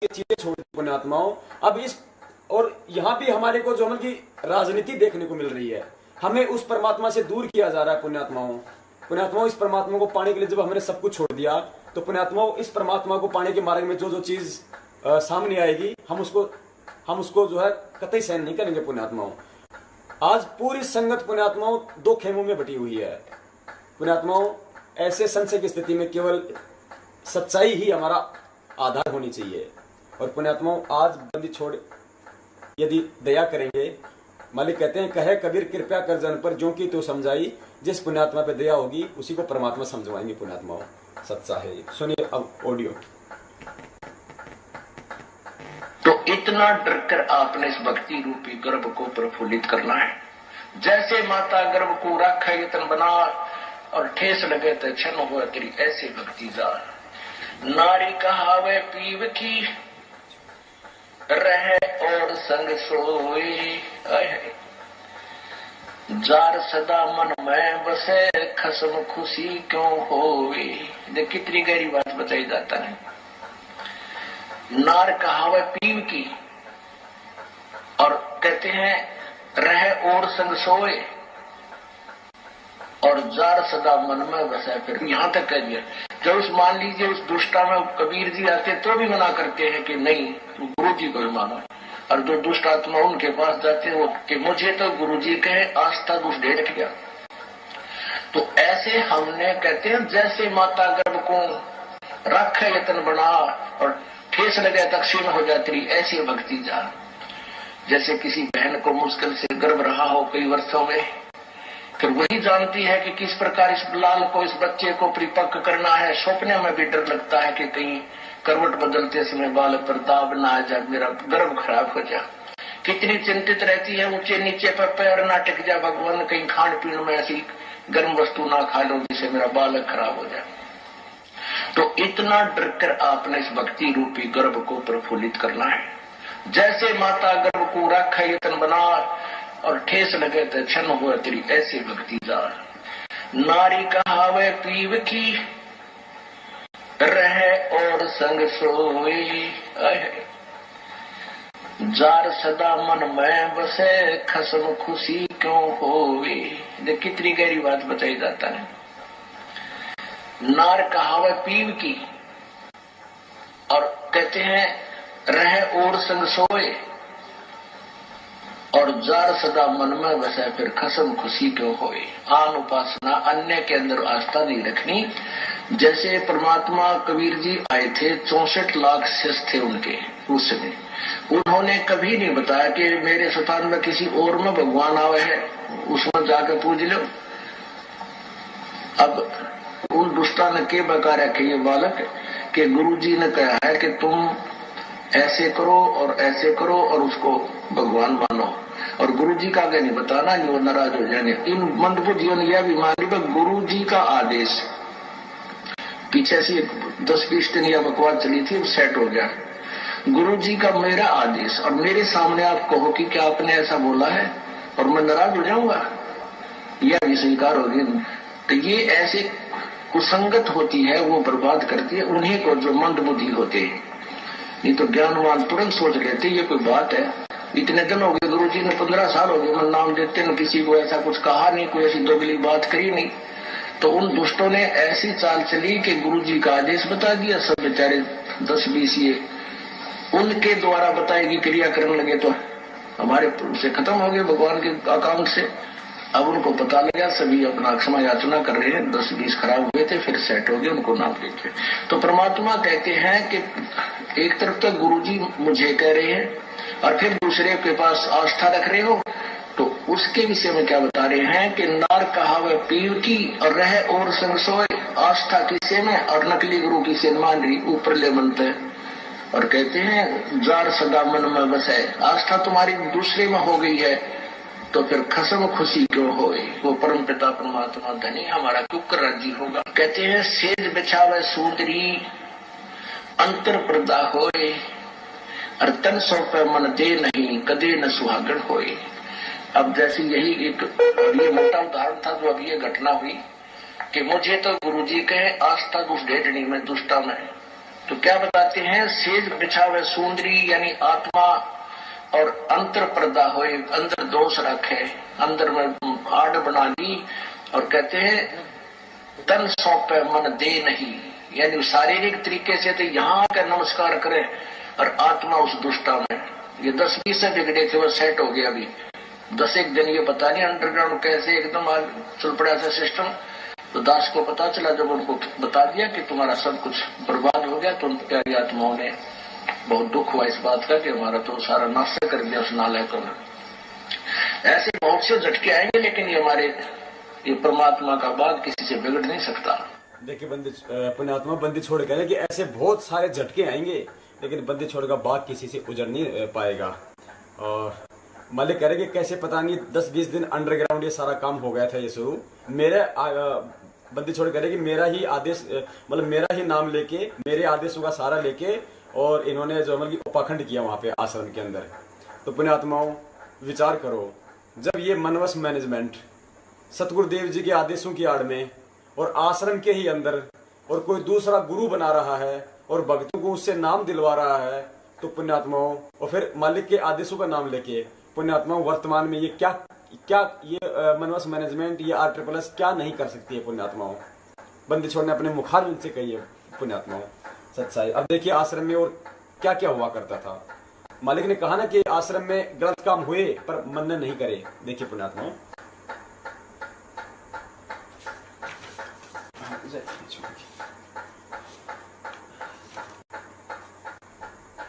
चीजें छोड़ दी पुण्यात्माओं। अब इस और यहाँ भी हमारे को जो की राजनीति देखने को मिल रही है, हमें उस परमात्मा से दूर किया जा रहा है पुण्यात्माओं। पुण्यात्माओं, इस परमात्मा को पाने के लिए जब हमने सब कुछ छोड़ दिया, तो पुण्यात्माओं इस परमात्मा को पाने के मार्ग में जो जो चीज सामने आएगी, हम उसको जो है कतई सहन नहीं करेंगे पुण्यात्माओं। आज पूरी संगत पुण्यात्माओं दो खेमों में बटी हुई है पुण्यात्माओं। ऐसे संशय की स्थिति में केवल सच्चाई ही हमारा आधार होनी चाहिए। और पुण्यात्माओं, आज बंदी छोड़ यदि दया करेंगे, मालिक कहते हैं कहे कबीर कृपया कर जन पर जो की तो समझाई, जिस पुण्यात्मा पे दया होगी उसी को परमात्मा समझवाएंगे पुण्यात्माओं। सच्चा है। सुनिए अब ऑडियो। तो इतना डर कर आपने इस भक्ति रूपी गर्भ को प्रफुल्लित करना है। जैसे माता गर्भ को रख यतन बना और ठेस लगे तो क्षण हो तेरी ऐसे भक्ति जार। नारी कहावे पीव की रहे और संग सोई, जार सदा मन में बसे खसम खुशी क्यों होवे। देख कितनी गहरी बात बताई जाता है। नार कहावे पीव की, और कहते हैं रहे और संग सोए, और जार सदा मन में बसे। फिर यहां तक कह दिया, जब उस मान लीजिए उस दुष्टा में कबीर जी आते तो भी मना करते हैं कि नहीं गुरु जी को भी मानो। और जो दुष्ट आत्मा उनके पास जाते हैं वो कि मुझे तो गुरु जी कहे आस्था दुष्ट दे रख गया। तो ऐसे हमने कहते हैं जैसे माता गर्भ को रख यतन बना और ठेस लगे तकसीम हो जाती, ऐसी भक्ति जा। जैसे किसी बहन को मुश्किल से गर्भ रहा हो कई वर्षों में, फिर वही जानती है कि किस प्रकार इस लाल को, इस बच्चे को परिपक्व करना है। सपने में भी डर लगता है कि कहीं करवट बदलते समय बाल प्रताप ना आ जाए, मेरा गर्भ खराब हो जाए। कितनी चिंतित रहती है, ऊंचे नीचे पर पैर ना टिक जाए, भगवान कहीं खान पीन में ऐसी गर्म वस्तु ना खा लो जिससे मेरा बालक खराब हो जाए। तो इतना डर कर आपने इस भक्ति रूपी गर्भ को प्रफुल्लित करना है। जैसे माता गर्भ को रख यतन बना और ठेस लगे तो क्षण हो तेरी ऐसी भक्ति जार। नारी कहावे पीव की रहे और संग सोई, जार सदा मन में बसे खसम खुशी क्यों होवे। देख कितनी गहरी बात बताई जाता है। नार कहावे पीव की, और कहते हैं रहे और संग सोए, और जार सदा मन में बसे फिर खसम खुशी क्यों होए। आन उपासना अन्य के अंदर आस्था नहीं रखनी। जैसे परमात्मा कबीर जी आए थे, 64 लाख शिष्य थे उनके उस समय, उन्होंने कभी नहीं बताया कि मेरे स्थान में किसी और में भगवान आवे है, उसमें जाकर पूज लो। अब उन दुष्टा ने के बका रखे ये बालक कि गुरु जी ने कहा है कि तुम ऐसे करो और ऐसे करो और उसको भगवान मानो, और गुरु जी का आगे नहीं बताना, नहीं वो नाराज हो जाएंगे। इन मंदबुद्धियों ने यह भी मान ली गुरु जी का आदेश। पीछे से 10-20 दिन यह बकवास चली थी, सेट हो गया। गुरु जी का मेरा आदेश, और मेरे सामने आप कहो कि क्या आपने ऐसा बोला है और मैं नाराज हो जाऊंगा, यह भी स्वीकार होगी। तो ये ऐसे कुसंगत होती है, वो बर्बाद करती है उन्हीं को जो मंदबुद्धि होते हैं। नहीं तो ज्ञानवान तुरंत सोच लेते ये कोई बात है। इतने दिन हो गए गुरु जी ने, 15 साल हो गए, मैं नाम देते न किसी को ऐसा कुछ कहा नहीं, कोई ऐसी दोगली बात करी नहीं। तो उन दुष्टों ने ऐसी चाल चली कि गुरु जी का आदेश बता दिया। सब बेचारे 10-20 ये उनके द्वारा बताएगी क्रिया करने लगे, तो हमारे से खत्म हो गए भगवान के अकाउंट से। अब उनको पता लगा, सभी अपना क्षमा याचना कर रहे हैं। 10-20 खराब हुए थे, फिर सेट हो गए, उनको नाम देते। तो परमात्मा कहते हैं कि एक तरफ तो गुरु जी मुझे कह रहे हैं और फिर दूसरे के पास आस्था रख रहे हो, तो उसके विषय में क्या बता रहे हैं कि नार कहावे पीव की और रहे और संग सोए। आस्था किसे में और नकली गुरु की से मान रही, ऊपर ले बनते। और कहते हैं जार सदा मन में बसे। आस्था तुम्हारी दूसरे में हो गई है तो फिर खसम खुशी क्यों होए। वो परम पिता परमात्मा धनी हमारा क्यों कर राजी होगा। कहते हैं सेज बिछावे सूंदरी अंतर पर्दा होए, और तन सौंपे मन दे नहीं कदे न सुहागण होए। अब जैसे यही एक ये मोटा उदाहरण था जो अभी ये घटना हुई कि मुझे तो गुरुजी कहे आस्था दुष्ट ढेडनी में दुष्टा में, तो क्या बताते हैं, सेज बिछावे सुंदरी यानी आत्मा और अंतर पर्दा हो, अंदर दोष रखे, अंदर में आड़ बना ली, और कहते हैं तन सौंपे मन दे नहीं, यानी शारीरिक तरीके से तो यहाँ आकर नमस्कार करे, और आत्मा उस दुष्टा में, ये 10-20 से बिगड़े थे वो सेट हो गया अभी 10 दिन, ये पता नहीं अंडरग्राउंड कैसे एकदम चल पड़ा था सिस्टम। तो दास को पता चला, जब उनको बता दिया कि तुम्हारा सब कुछ बर्बाद हो गया, तो उन प्यारी आत्माओं ने बहुत दुख हुआ इस बात का कि हमारा तो सारा नाश कर दिया उस नालायकों ने। ऐसे बहुत से झटके आएंगे, लेकिन ये हमारे ये परमात्मा का बात किसी से बिगड़ नहीं सकता। देखिए बंदी पुण्यात्मा बंदी छोड़ के कि ऐसे बहुत सारे झटके आएंगे, लेकिन बंदी छोड़ का बाग किसी से उजड़ नहीं पाएगा। और मालिक कह रहे कि कैसे पता नहीं 10-20 दिन अंडरग्राउंड ये सारा काम हो गया था ये शुरू। मेरे बंदी छोड़ कह रहे कि मेरा ही आदेश, मतलब मेरा ही नाम लेके, मेरे आदेशों का सहारा लेके, और इन्होंने जो मतलब उपाखंड किया वहां पे आश्रम के अंदर। तो पुण्यात्माओं विचार करो, जब ये मनवस मैनेजमेंट सतगुरुदेव जी के आदेशों की आड़ में और आश्रम के ही अंदर और कोई दूसरा गुरु बना रहा है और भक्तों को उससे नाम दिलवा रहा है, तो पुण्यात्माओं और फिर मालिक के आदेशों का नाम लेके पुण्यात्माओं वर्तमान में ये क्या ये मनवस मैनेजमेंट, ये RSSS क्या नहीं कर सकती है पुण्यात्माओं। बंदी छोड़ ने अपने मुखारबिंद से कही है पुण्यात्माओं सच्चाई। अब देखिए आश्रम में और क्या क्या हुआ करता था। मालिक ने कहा ना कि आश्रम में गलत काम हुए पर मन ने नहीं करे। देखिए पुण्यात्माओं,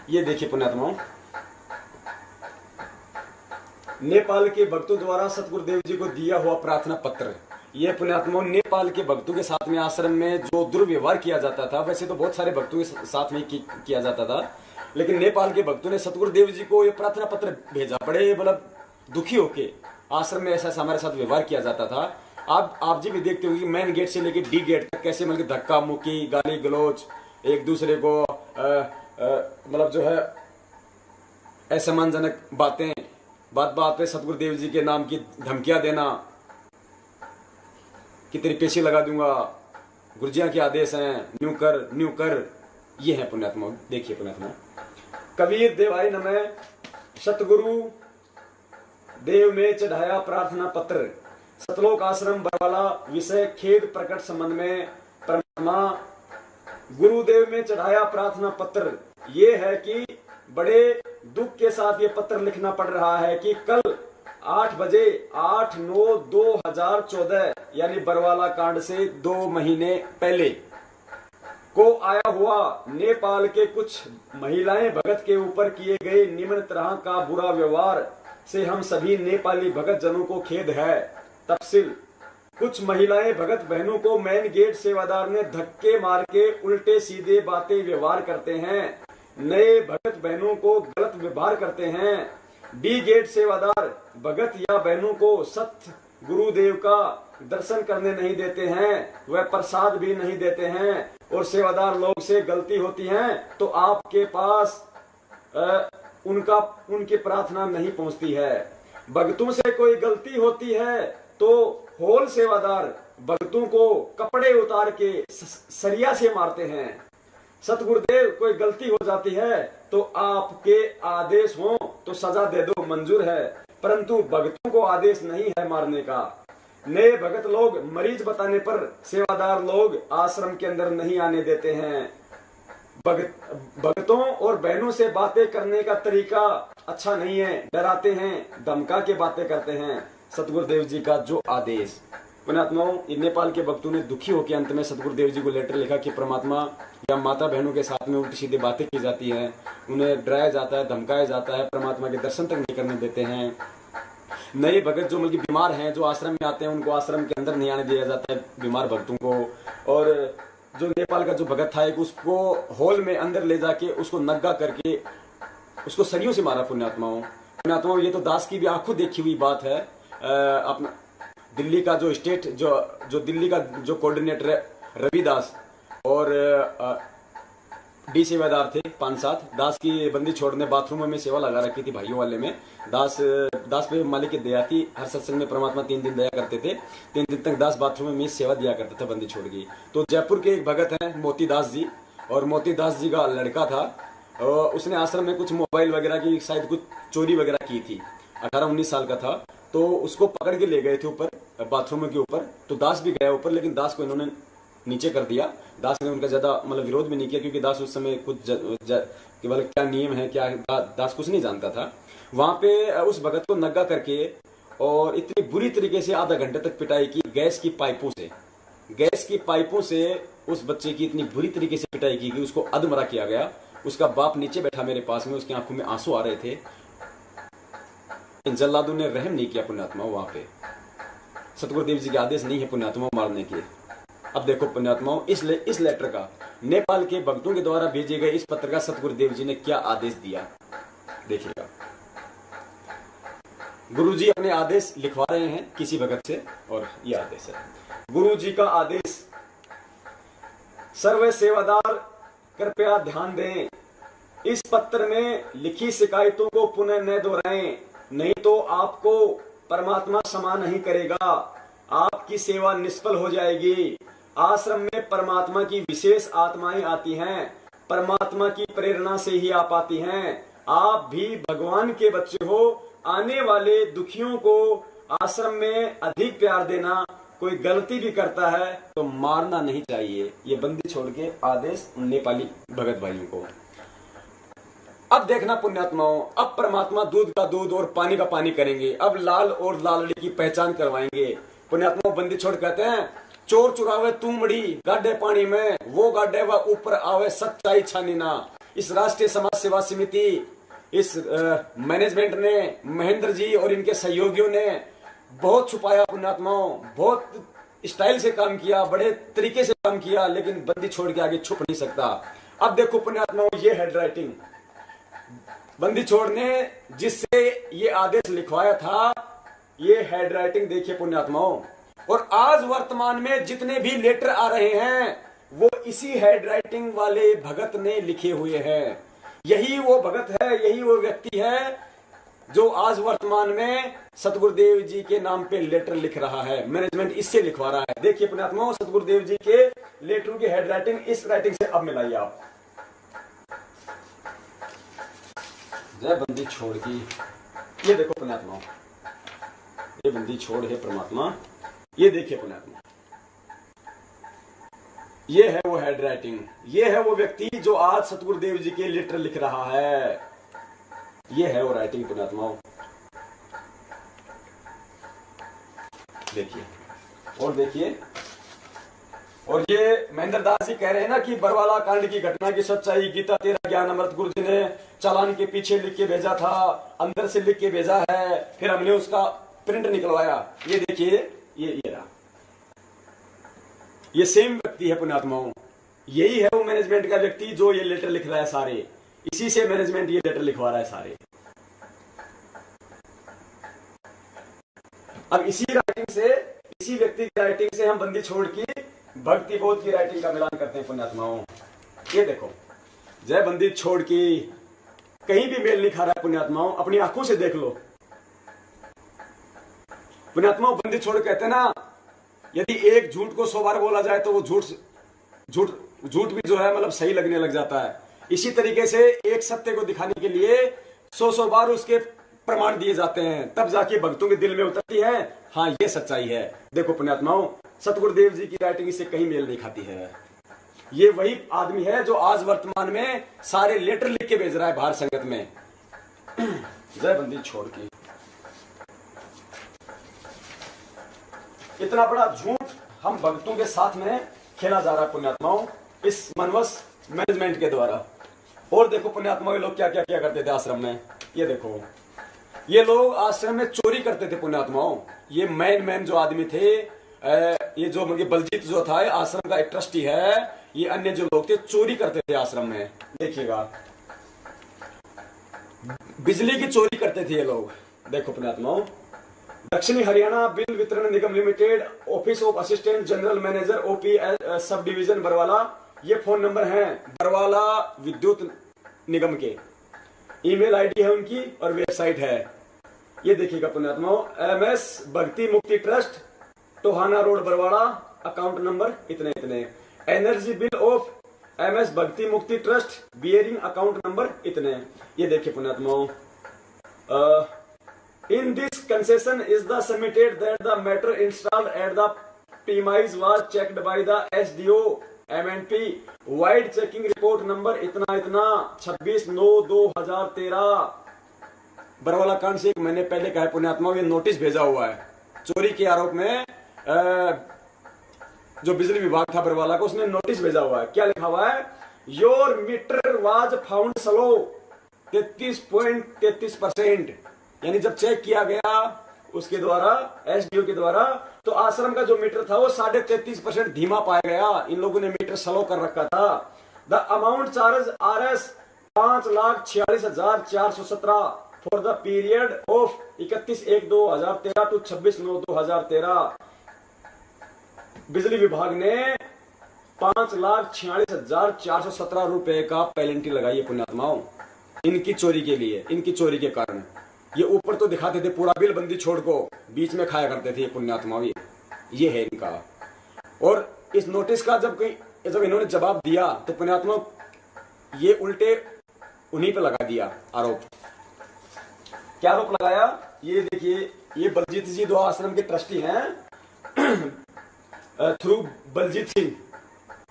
ये देखिए पुण्यात्माओं, नेपाल के भक्तों द्वारा सतगुरुदेव जी को दिया हुआ प्रार्थना पत्र। ये पुण्यात्माओं नेपाल के भक्तों के साथ में आश्रम में जो दुर्व्यवहार किया जाता था, वैसे तो बहुत सारे भक्तों के साथ में किया जाता था, लेकिन नेपाल के भक्तों ने सतगुरुदेव जी को ये प्रार्थना पत्र भेजा, बड़े मतलब दुखी होके। आश्रम में ऐसा हमारे साथ व्यवहार किया जाता था। आप जी भी देखते होंगे मेन गेट से लेके D गेट तक कैसे मतलब धक्का मुक्की, गाली गलौज, एक दूसरे को मतलब जो है असम्मानजनक बातें, बात बात पे सतगुरुदेव जी के नाम की धमकियां देना कि तेरी पेशी लगा दूंगा, गुरुजियां के आदेश हैं, न्यू कर। ये है पुण्यात्मा। देखिए पुण्यात्मा, कबीर देवाय नमः, सतगुरु देव में चढ़ाया प्रार्थना पत्र, सतलोक आश्रम बरवाला, विषय खेद प्रकट संबंध में परमात्मा गुरुदेव में चढ़ाया प्रार्थना पत्र। ये है कि बड़े दुख के साथ ये पत्र लिखना पड़ रहा है कि कल 8 बजे 8/9/2014 यानी बरवाला कांड से 2 महीने पहले को आया हुआ नेपाल के कुछ महिलाएं भगत के ऊपर किए गए निम्न तरह का बुरा व्यवहार से हम सभी नेपाली भगत जनों को खेद है। तफसील, कुछ महिलाएं भगत बहनों को मेन गेट सेवादार ने धक्के मार के उल्टे सीधे बातें व्यवहार करते हैं, नए भगत बहनों को गलत व्यवहार करते हैं। D गेट सेवादार भगत या बहनों को सत्य गुरुदेव का दर्शन करने नहीं देते हैं, वह प्रसाद भी नहीं देते हैं, और सेवादार लोग से गलती होती है तो आपके पास उनकी प्रार्थना नहीं पहुंचती है। भक्तों से कोई गलती होती है तो होल सेवादार भक्तों को कपड़े उतार के सरिया से मारते हैं। सतगुरुदेव कोई गलती हो जाती है तो आपके आदेश हो तो सजा दे दो, मंजूर है, परंतु भक्तों को आदेश नहीं है मारने का। नए भगत लोग मरीज बताने पर सेवादार लोग आश्रम के अंदर नहीं आने देते हैं। भक्तों और बहनों से बातें करने का तरीका अच्छा नहीं है, डराते हैं, धमका के बातें करते हैं। सतगुरुदेव जी का जो आदेश। पुण्यात्माओं, नेपाल के भक्तों ने दुखी होकर अंत में सतगुरुदेव जी को लेटर लिखा कि परमात्मा या माता बहनों के साथ में उल्टी सीधी बातें की जाती है, उन्हें डराया जाता है, धमकाया जाता है, परमात्मा के दर्शन तक नहीं करने देते हैं। नए भगत जो मतलब बीमार हैं, जो आश्रम में आते हैं, उनको आश्रम के अंदर नहीं आने दिया जाता है बीमार भक्तों को। और जो नेपाल का जो भगत था एक, उसको हॉल में अंदर ले जाके उसको नग्गा करके उसको सरियों से मारा। पुण्यात्माओं, ये तो दास की भी आंखों देखी हुई बात है। अपना दिल्ली का जो स्टेट जो दिल्ली का जो कोऑर्डिनेटर है रविदास और D सेवादार थे 5-7, दास की बंदी छोड़ने बाथरूम में सेवा लगा रखी थी भाइयों वाले में। दास पे मालिक की दया थी। हर सत्संग में परमात्मा 3 दिन दया करते थे। 3 दिन तक दास बाथरूम में सेवा दिया करता था बंदी छोड़ की। तो जयपुर के एक भगत हैं मोती दास जी, और मोतीदास जी का लड़का था, उसने आश्रम में कुछ मोबाइल वगैरह की शायद कुछ चोरी वगैरह की थी। 18-19 साल का था, तो उसको पकड़ के ले गए थे ऊपर बाथरूम के ऊपर। तो दास भी गया ऊपर, लेकिन दास को इन्होंने नीचे कर दिया। दास ने उनका ज्यादा मतलब विरोध भी नहीं किया, क्योंकि दास उस समय कुछ कि मतलब क्या नियम है क्या दास कुछ नहीं जानता था। वहां पे उस भगत को नंगा करके और इतनी बुरी तरीके से आधा घंटे तक पिटाई की गैस की पाइपों से उस बच्चे की इतनी बुरी तरीके से पिटाई की कि उसको अधमरा किया गया। उसका बाप नीचे बैठा मेरे पास में, उसकी आंखों में आंसू आ रहे थे। जल्लादों ने रहम नहीं किया पुण्यात्मा वहां पे। सतगुरुदेव जी के आदेश नहीं है पुण्यात्मा मारने के। अब देखो पुण्यात्माओं, इस लेटर का नेपाल के भक्तों के द्वारा भेजे गए इस पत्र का सतगुरुदेव जी ने क्या आदेश दिया, देखिएगा। गुरु जी अपने आदेश लिखवा रहे हैं किसी भगत से, और यह आदेश है गुरु जी का आदेश। सर्व सेवादार कृपया ध्यान दें, इस पत्र में लिखी शिकायतों को पुनः न दोहराएं, नहीं तो आपको परमात्मा क्षमा नहीं करेगा, आपकी सेवा निष्फल हो जाएगी। आश्रम में परमात्मा की विशेष आत्माएं आती हैं, परमात्मा की प्रेरणा से ही आप आती हैं। आप भी भगवान के बच्चे हो। आने वाले दुखियों को आश्रम में अधिक प्यार देना, कोई गलती भी करता है तो मारना नहीं चाहिए। ये बंदी छोड़ के आदेश नेपाली भगत भाइयों को। अब देखना पुण्यात्माओं, अब परमात्मा दूध का दूध और पानी का पानी करेंगे। अब लाल और लालड़ी की पहचान करवाएंगे। पुण्यात्माओं बंदी छोड़ कहते हैं, चोर चुरावे तूमड़ी गाड्डे पानी में, वो गाड्डे व ऊपर आवे सच्चाई छानी ना। इस राष्ट्रीय समाज सेवा समिति, इस मैनेजमेंट ने, महेंद्र जी और इनके सहयोगियों ने बहुत छुपाया पुण्यात्माओं, बहुत स्टाइल से काम किया, बड़े तरीके से काम किया, लेकिन बंदी छोड़ के आगे छुप नहीं सकता। अब देखो पुण्यात्माओं, ये हैंड राइटिंग बंदी छोड़ ने जिससे ये आदेश लिखवाया था, ये हैंड राइटिंग देखिए पुण्यात्माओं। और आज वर्तमान में जितने भी लेटर आ रहे हैं वो इसी हैंड राइटिंग वाले भगत ने लिखे हुए हैं। यही वो भगत है, यही वो व्यक्ति है जो आज वर्तमान में सतगुरुदेव जी के नाम पे लेटर लिख रहा है। मैनेजमेंट इससे लिखवा रहा है। देखिए पुण्यात्माओं, सतगुरुदेव जी के लेटरों की हैंड राइटिंग इस राइटिंग से अब मिलाइए आप। जय बंदी छोड़ की, ये देखो पुण्यात्माओं, ये बंदी छोड़ है परमात्मा। ये देखिए पुण्यात्मा, ये है वो हैंड राइटिंग, ये है वो व्यक्ति जो आज सतगुरुदेव जी के लेटर लिख रहा है। ये है वो राइटिंग पुण्यात्माओं, देखिए और देखिए। और ये महेंद्र दास जी कह रहे हैं ना कि बरवाला कांड की घटना की सच्चाई गीता तेरा ज्ञान अमृत गुरु जी ने चालान के पीछे लिख के भेजा था, अंदर से लिख के भेजा है, फिर हमने उसका प्रिंट निकलवाया। ये देखिए, ये रहा, ये सेम व्यक्ति है पुण्यात्माओं। यही है वो मैनेजमेंट का व्यक्ति जो ये लेटर लिख रहा है सारे, इसी से मैनेजमेंट ये लेटर लिखवा रहा है सारे। अब इसी राइटिंग से, इसी व्यक्ति की राइटिंग से हम बंदी छोड़ की भक्ति बोध की राइटिंग का मिलान करते हैं पुण्यात्माओं। ये देखो, जय बंदी छोड़ की कहीं भी मेल नहीं खा रहा है पुण्यात्माओं, अपनी आंखों से देख लो पुण्यात्माओं। बंदी छोड़ कहते हैं ना, यदि एक झूठ को 100 बार बोला जाए तो वो झूठ भी जो है मतलब सही लगने लग जाता है। इसी तरीके से एक सत्य को दिखाने के लिए 100 बार उसके प्रमाण दिए जाते हैं, तब जाके भक्तों के दिल में उतरती है, हाँ ये सच्चाई है। देखो पुण्यात्माओं, सतगुरुदेव जी की राइटिंग इससे कहीं मेल नहीं खाती है। ये वही आदमी है जो आज वर्तमान में सारे लेटर लिख के भेज रहा है बाहर संगत में। जय बंदी छोड़ की, इतना बड़ा झूठ हम भक्तों के साथ में खेला जा रहा है पुण्यात्माओं, इस मनवस मैनेजमेंट के द्वारा। और देखो पुण्यात्माओं, ये लोग क्या क्या किया करते थे आश्रम में। ये देखो, ये लोग आश्रम में चोरी करते थे पुण्यात्माओं। ये मैन जो आदमी थे, ये जो मतलब बलजीत जो था आश्रम का एक ट्रस्टी है, ये अन्य जो लोग थे चोरी करते थे आश्रम में। देखिएगा, बिजली की चोरी करते थे ये लोग। देखो पुण्यात्माओं, दक्षिणी हरियाणा बिल वितरण निगम limited, office of assistant general manager OP sub division Barwala, ये फोन नंबर है बरवाला विद्युत निगम के, ईमेल आईडी है उनकी और वेबसाइट है। ये देखिएगा पुण्यात्माओं, MS Bhakti Mukti trust, Tohana road Barwara, account number इतने इतने। एनर्जी बिल ऑफ MS भक्ति Mukti trust bearing account number इतने। ये देखिए पुण्यात्माओं, in this concession is the submitted that the matter installed at the premise was checked by the SDO MNP vide checking report number इतना इतना 26/9/2013। बरवाला कांड से 1 महीने पहले का है पुण्यात्माओं, ये नोटिस भेजा हुआ है चोरी के आरोप में। जो बिजली विभाग था बरवाला को, उसने नोटिस भेजा हुआ है। क्या लिखा हुआ है? Your meter was found slow 33.33%। यानी जब चेक किया गया उसके द्वारा, SDO के द्वारा, तो आश्रम का जो मीटर था वो 33.5% धीमा पाया गया। इन लोगों ने मीटर स्लो कर रखा था। The amount charge RS 5,46,417 for the period of 31/1/2013 to 26/9/2013। बिजली विभाग ने 5,46,417 रुपए का पेनल्टी लगाई है पुण्यात्माओं, इनकी चोरी के लिए, इनकी चोरी के कारण। ये ऊपर तो दिखाते थे पूरा बिल बंदी छोड़ को, बीच में खाया करते थे पुण्यात्माओं। ये है इनका। और इस नोटिस का जब इन्होंने जवाब दिया तो पुण्यात्माओं ये उल्टे उन्हीं पे लगा दिया आरोप। क्या आरोप लगाया? ये देखिए, ये बलजीत जी दो आश्रम के ट्रस्टी हैं थ्रू बलजीत सिंह।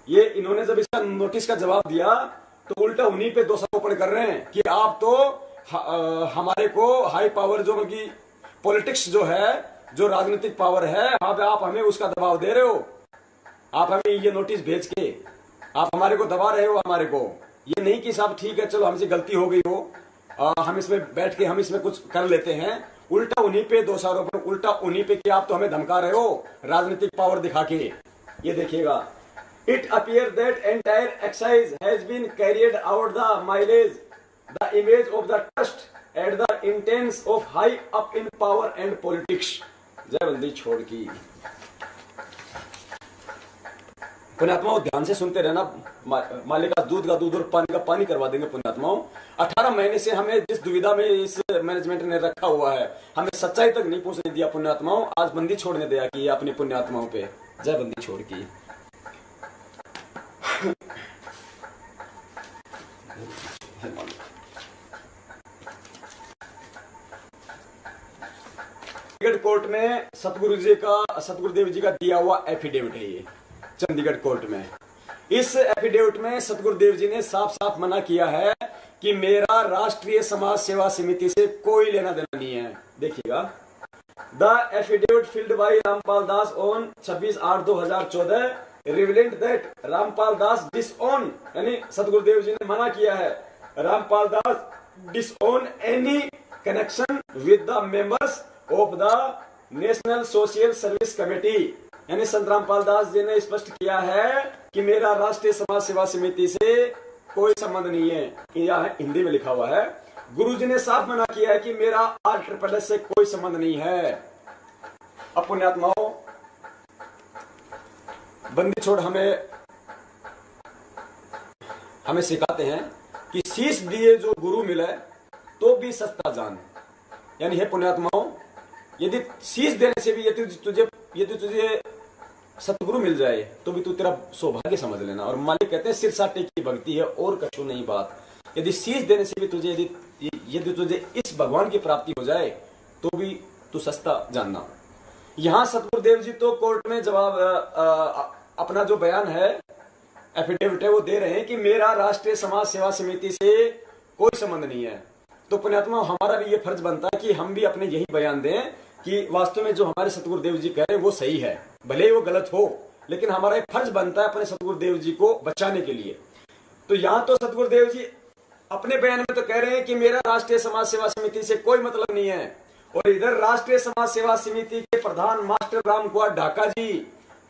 ये इन्होंने जब इसका नोटिस का जवाब दिया तो उल्टा उन्हीं पे दोषारोपण कर रहे हैं कि आप तो हमारे को हाई पावर, जो बल्कि पॉलिटिक्स जो है, जो राजनीतिक पावर है, आप हमें उसका दबाव दे रहे हो। आप हमें ये नोटिस भेज के आप हमारे को दबा रहे हो। हमारे को ये नहीं कि साहब ठीक है चलो हमसे गलती हो गई हो, हम इसमें बैठ के हम इसमें कुछ कर लेते हैं। उल्टा उन्हीं पे दोषारोपण, उल्टा उन्हीं पे कि आप तो हमें धमका रहे हो राजनीतिक पावर दिखा के। ये देखिएगा, it appear that entire exercise has been carried out the mileage the image of the trust at the intense of high up in power and politics. जय बंदी छोड़ की। पुण्यात्माओं ध्यान से सुनते रहना, मालिक का दूध और पानी का पानी करवा देंगे पुण्यात्माओं। 18 महीने से हमें जिस दुविधा में इस मैनेजमेंट ने रखा हुआ है, हमें सच्चाई तक नहीं पहुंचने दिया पुण्यात्माओं। आज बंदी छोड़ने दिया कि अपनी पुण्यात्माओं पे। जय बंदी छोड़ की। चंडीगढ़ कोर्ट में सतगुरुदेव जी का दिया हुआ एफिडेविट है ये, चंडीगढ़ कोर्ट में। इस एफिडेविट में सतगुरुदेव जी ने साफ साफ मना किया है कि मेरा राष्ट्रीय समाज सेवा समिति से कोई लेना देना नहीं है। देखिएगा, the affidavit filed by Rampal Das on 26/8/2014 relevant that Rampal Das disown, यानी सतगुरुदेव जी ने मना किया है Rampal Das disown any connection with the members of the national social service committee. यानी संत रामपाल दास जी ने स्पष्ट किया है कि मेरा राष्ट्रीय समाज सेवा समिति से कोई संबंध नहीं है। यह हिंदी में लिखा हुआ है। गुरुजी ने साफ मना किया है कि मेरा RSS से कोई संबंध नहीं है। अब पुण्यात्माओं, बंदी छोड़ हमें सिखाते हैं कि शीश दिए जो गुरु मिले तो भी सस्ता जान। यानी हे पुण्यात्माओं, यदि शीश देने से भी यदि तुझे सतगुरु मिल जाए तो भी तू तेरा सौभाग्य समझ लेना। और मालिक कहते हैं सिर साटे की भक्ति है और कछु नहीं बात। यदि शीश देने से भी तुझे यदि तुझे इस भगवान की प्राप्ति हो जाए तो भी तू सस्ता जानना। यहाँ सतगुरुदेव जी तो कोर्ट में जवाब अपना जो बयान है, एफिडेविट है, वो दे रहे हैं कि मेरा राष्ट्रीय समाज सेवा समिति से कोई संबंध नहीं है। तो पुण्यात्मा हमारा भी ये फर्ज बनता है कि हम भी अपने यही बयान दें कि वास्तव में जो हमारे सतगुरुदेव जी कह रहे हैं वो सही है, भले ही वो गलत हो, लेकिन हमारा एक फर्ज बनता है अपने सतगुरुदेव जी को बचाने के लिए। तो यहाँ तो सतगुरुदेव जी अपने बयान में तो कह रहे हैं कि मेरा राष्ट्रीय समाज सेवा समिति से कोई मतलब नहीं है, और इधर राष्ट्रीय समाज सेवा समिति के प्रधान मास्टर राम कुमार ढाका जी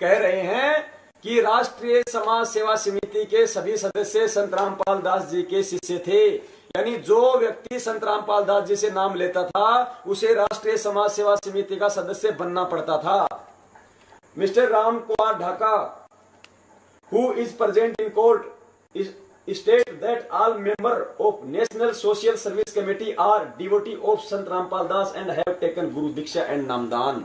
कह रहे हैं कि राष्ट्रीय समाज सेवा समिति के सभी सदस्य संत रामपाल दास जी के शिष्य थे। यानी जो व्यक्ति संत रामपाल दास जी से नाम लेता था उसे राष्ट्रीय समाज सेवा समिति का सदस्य बनना पड़ता था। Mister Ram Kumar Dhaka, who is present in court, state that all members of National Social Service Committee are devotee of Sant Rampal Das and have taken Guru Diksha and Namdan।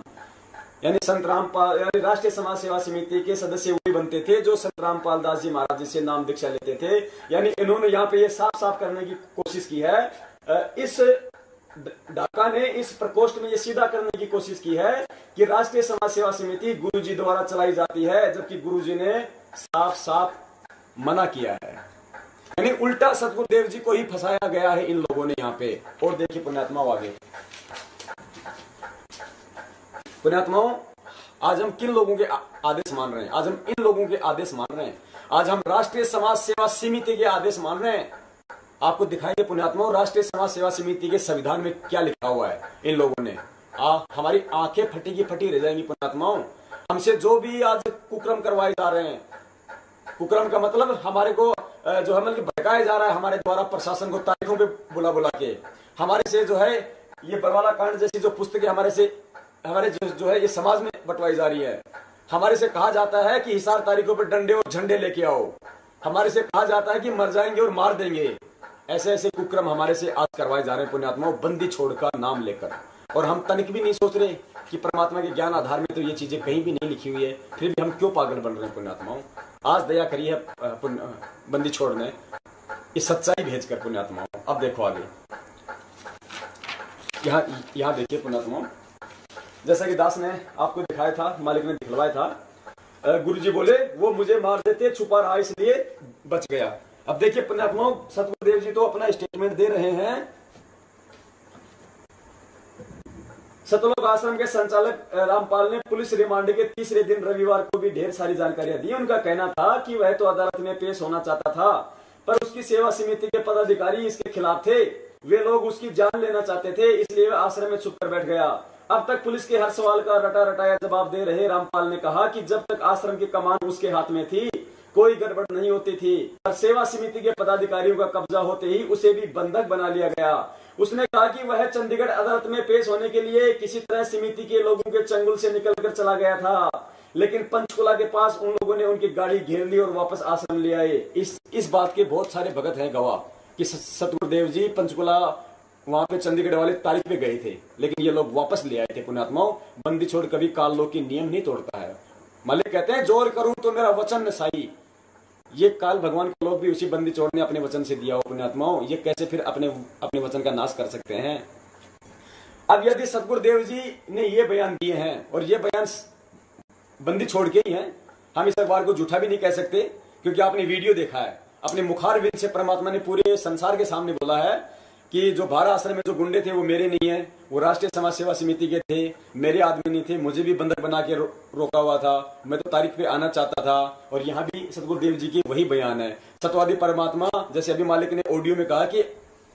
यानी संत रामपाल यानी राष्ट्रीय समाज सेवा समिति के सदस्य वही बनते थे जो संत रामपाल दास जी महाराज जी से नाम दीक्षा लेते थे। यानी इन्होंने यहाँ पे ये साफ साफ करने की कोशिश की है, इस ढाका ने इस प्रकोष्ठ में ये सीधा करने की कोशिश की है कि राष्ट्रीय समाज सेवा समिति गुरु जी द्वारा चलाई जाती है, जबकि गुरु जी ने साफ साफ मना किया है। यानी उल्टा सतगुरुदेव जी को ही फंसाया गया है इन लोगों ने यहाँ पे। और देखिए पुण्यात्माओं, आगे पुण्यात्माओं, आज हम किन लोगों के आदेश मान रहे हैं? आज हम इन लोगों के आदेश मान रहे हैं। आज हम राष्ट्रीय समाज सेवा समिति के आदेश मान रहे हैं। आपको दिखाएंगे पुण्यात्माओं, राष्ट्रीय समाज सेवा समिति के संविधान में क्या लिखा हुआ है इन लोगों ने। हमारी आंखें फटी की फटी रह जाएंगी पुण्यात्माओं। हमसे जो भी आज कुक्रम करवाए जा रहे हैं, कुक्रम का मतलब हमारे को जो है मतलब भड़काया जा रहा है हमारे द्वारा प्रशासन को तारीखों पे बुला बुला के, हमारे से जो है ये बरवाला कांड जैसी जो पुस्तकें हमारे जो है ये समाज में बंटवाई जा रही है। हमारे से कहा जाता है कि हिसार तारीखों पर डंडे और झंडे लेके आओ। हमारे से कहा जाता है कि मर जाएंगे और मार देंगे। ऐसे ऐसे कुक्रम हमारे से आज करवाए जा रहे हैं पुण्यात्माओं, बंदी छोड़ का नाम लेकर। और हम तनिक भी नहीं सोच रहे कि परमात्मा के ज्ञान आधार में तो ये चीजें कहीं भी नहीं लिखी हुई है, फिर भी हम क्यों पागल बन रहे हैं पुण्यात्माओं। आज दया करी है बंदी छोड़ ने इस सच्चाई भेज कर पुण्यात्माओं। अब देखो आगे, यहाँ देखिए पुण्यात्माओं, जैसा कि दास ने आपको दिखाया था, मालिक ने दिखलवाया था, गुरुजी बोले वो मुझे मार देते, छुपा रहा इसलिए बच गया। अब देखिए पुण्यात्माओं, सतगुरुदेव जी तो अपना स्टेटमेंट दे रहे हैं। सतलोक आश्रम के संचालक रामपाल ने पुलिस रिमांड के तीसरे दिन रविवार को भी ढेर सारी जानकारियां दी। उनका कहना था कि वह तो अदालत में पेश होना चाहता था, पर उसकी सेवा समिति के पदाधिकारी इसके खिलाफ थे। वे लोग उसकी जान लेना चाहते थे, इसलिए वह आश्रम में छुप कर बैठ गया। अब तक पुलिस के हर सवाल का रटा रटाया जवाब दे रहे रामपाल ने कहा कि जब तक आश्रम की कमान उसके हाथ में थी कोई गड़बड़ नहीं होती थी, पर सेवा समिति के पदाधिकारियों का कब्जा होते ही उसे भी बंधक बना लिया गया। उसने कहा कि वह चंडीगढ़ अदालत में पेश होने के लिए किसी तरह समिति के लोगों के चंगुल से निकलकर चला गया था, लेकिन पंचकुला के पास उन लोगों ने उनकी गाड़ी घेर ली और वापस आश्रम ले आए। इस बात के बहुत सारे भगत हैं गवाह कि सतगुरुदेव जी पंचकुला वहां पे चंडीगढ़ वाले तारीख पे गए थे, लेकिन ये लोग वापस ले आए थे पुण्यात्माओं। बंदी छोड़ कभी काल लोक की नियम नहीं तोड़ता है। मालिक कहते हैं जोर करूं तो मेरा वचन न साई। ये काल भगवान के लोग भी उसी बंदी छोड़ ने अपने वचन से दिया हो पुण्यात्माओं, ये कैसे फिर अपने वचन का नाश कर सकते हैं। अब यदि सतगुरुदेव जी ने ये बयान दिए हैं और ये बयान बंदी छोड़ के ही हैं, हम इस अखबार को झूठा भी नहीं कह सकते, क्योंकि आपने वीडियो देखा है। अपने मुखार विंद से परमात्मा ने पूरे संसार के सामने बोला है कि जो भारा आश्रम में जो गुंडे थे वो मेरे नहीं है, वो राष्ट्रीय समाज सेवा समिति के थे, मेरे आदमी नहीं थे। मुझे भी बंधक बना के रोका हुआ था, मैं तो तारीख पे आना चाहता था। और यहाँ भी सतगुरुदेव जी की वही बयान है। सतवादी परमात्मा, जैसे अभी मालिक ने ऑडियो में कहा कि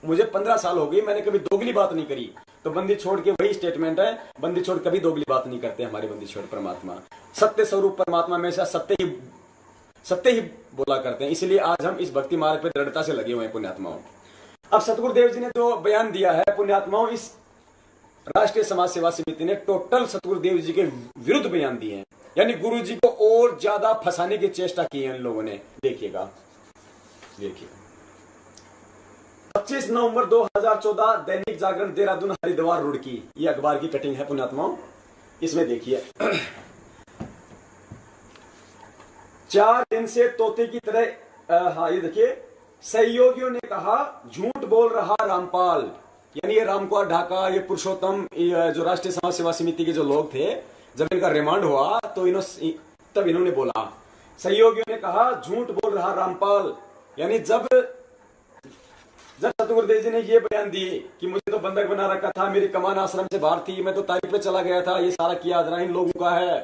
मुझे 15 साल हो गई, मैंने कभी दोगली बात नहीं करी, तो बंदी छोड़ के वही स्टेटमेंट है। बंदी छोड़ कभी दोगली बात नहीं करते हमारे बंदी छोड़ परमात्मा। सत्य स्वरूप परमात्मा में से सत्य ही बोला करते हैं। इसलिए आज हम इस भक्ति मार्ग पर दृढ़ता से लगे हुए हैं पुण्यात्माओं। अब सतगुरुदेव जी ने जो बयान दिया है पुण्यात्माओं, इस राष्ट्रीय समाज सेवा समिति ने टोटल सतगुरुदेव जी के विरुद्ध बयान दिए हैं। यानी गुरु जी को और ज्यादा फंसाने की चेष्टा की है इन लोगों ने। देखिएगा, देखिए 25 नवंबर 2014 दैनिक जागरण देहरादून हरिद्वार रुड़की, ये अखबार की कटिंग है पुण्यात्माओं। इसमें देखिए 4 दिन से तोते की तरह, हाँ ये देखिए, सहयोगियों ने कहा झूठ बोल रहा रामपाल। यानी ये रामकुमार ढाका, ये पुरुषोत्तम, जो राष्ट्रीय समाज सेवा समिति के जो लोग थे, जब इनका रिमांड हुआ तो तब इन्होंने बोला, सहयोगियों ने कहा झूठ बोल रहा रामपाल। यानी जब सतगुरुदेव जी ने ये बयान दिए कि मुझे तो बंधक बना रखा था, मेरी कमान आश्रम से बाहर थी, मैं तो तारीख पे चला गया था, ये सारा किया आदरा इन लोगों का है,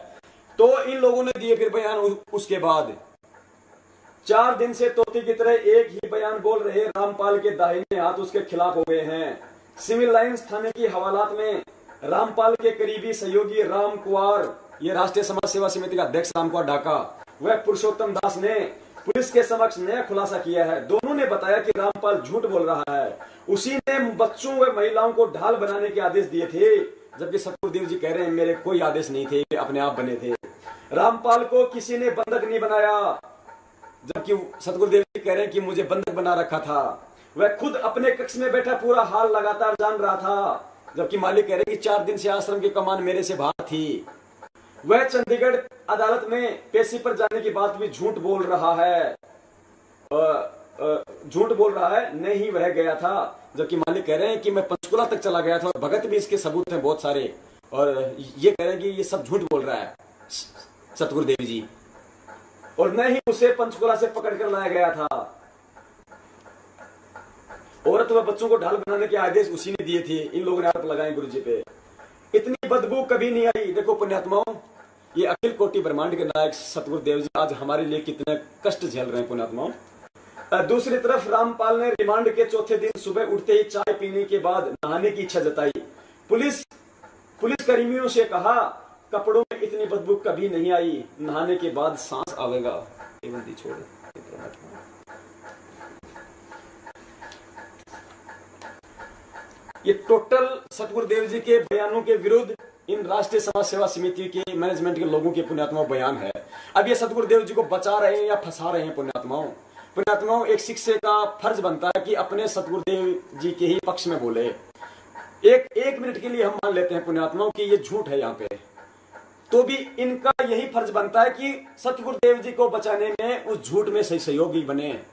तो इन लोगों ने दिए फिर बयान। उसके बाद 4 दिन से तोते की तरह एक ही बयान बोल रहे रामपाल के दाहिने हाथ उसके खिलाफ हो गए हैं। सिविल लाइंस थाने की हवालात में रामपाल के करीबी सहयोगी राम कुमार, ये राष्ट्रीय समाज सेवा समिति का अध्यक्ष राम कुमार ढाका, वह पुरुषोत्तम दास ने पुलिस के समक्ष नया खुलासा किया है। दोनों ने बताया कि रामपाल झूठ बोल रहा है, उसी ने बच्चों व महिलाओं को ढाल बनाने के आदेश दिए थे, जबकि सतगुरुदेव जी कह रहे हैं मेरे कोई आदेश नहीं थे, अपने आप बने थे। रामपाल को किसी ने बंधक नहीं बनाया, जबकि सतगुरुदेव जी कह रहे हैं कि मुझे बंधक बना रखा था। वह खुद अपने कक्ष में बैठा पूरा हाल लगातार जान रहा था, जबकि मालिक कह रहे हैं कि 4 दिन से आश्रम की कमान मेरे से बाहर थी। वह चंडीगढ़ अदालत में पेशी पर जाने की बात भी झूठ बोल रहा है, झूठ बोल रहा है, नहीं वह गया था। जबकि मालिक कह रहे हैं कि मैं पंचकुला तक चला गया था और भगत भी इसके सबूत हैं बहुत सारे, और ये कह रहे हैं कि ये सब झूठ बोल रहा है सतगुरुदेव जी, और न ही उसे पंचकुला से पकड़ कर लाया गया था। औरत व बच्चों को ढाल बनाने के आदेश उसी ने दिए थे। इन लोगों ने आरोप लगाए गुरु जी पे। इतनी बदबू कभी नहीं आई। देखो पुण्यात्माओं, ये अखिल कोटि ब्रह्मांड के नायक सतगुरुदेव जी आज हमारे लिए कितने कष्ट झेल रहे हैं पुण्यात्माओं। दूसरी तरफ रामपाल ने रिमांड के चौथे दिन सुबह उठते ही चाय पीने के बाद नहाने की इच्छा जताई। पुलिस कर्मियों से कहा, कपड़ों में इतनी बदबू कभी नहीं आई, नहाने के बाद सांस आवेगा। छोड़ ये टोटल सतगुरुदेव जी के बयानों के विरुद्ध इन राष्ट्रीय समाज सेवा समिति के मैनेजमेंट के लोगों के पुण्यात्माओं बयान है। अब ये सतगुरुदेव जी को बचा रहे हैं या फंसा रहे हैं पुण्यात्माओं, एक शिक्षक का फर्ज बनता है कि अपने सतगुरुदेव जी के ही पक्ष में बोले। एक मिनट के लिए हम मान लेते हैं पुण्यात्माओं कि ये झूठ है यहाँ पे, तो भी इनका यही फर्ज बनता है कि सतगुरुदेव जी को बचाने में उस झूठ में सही सहयोगी बने,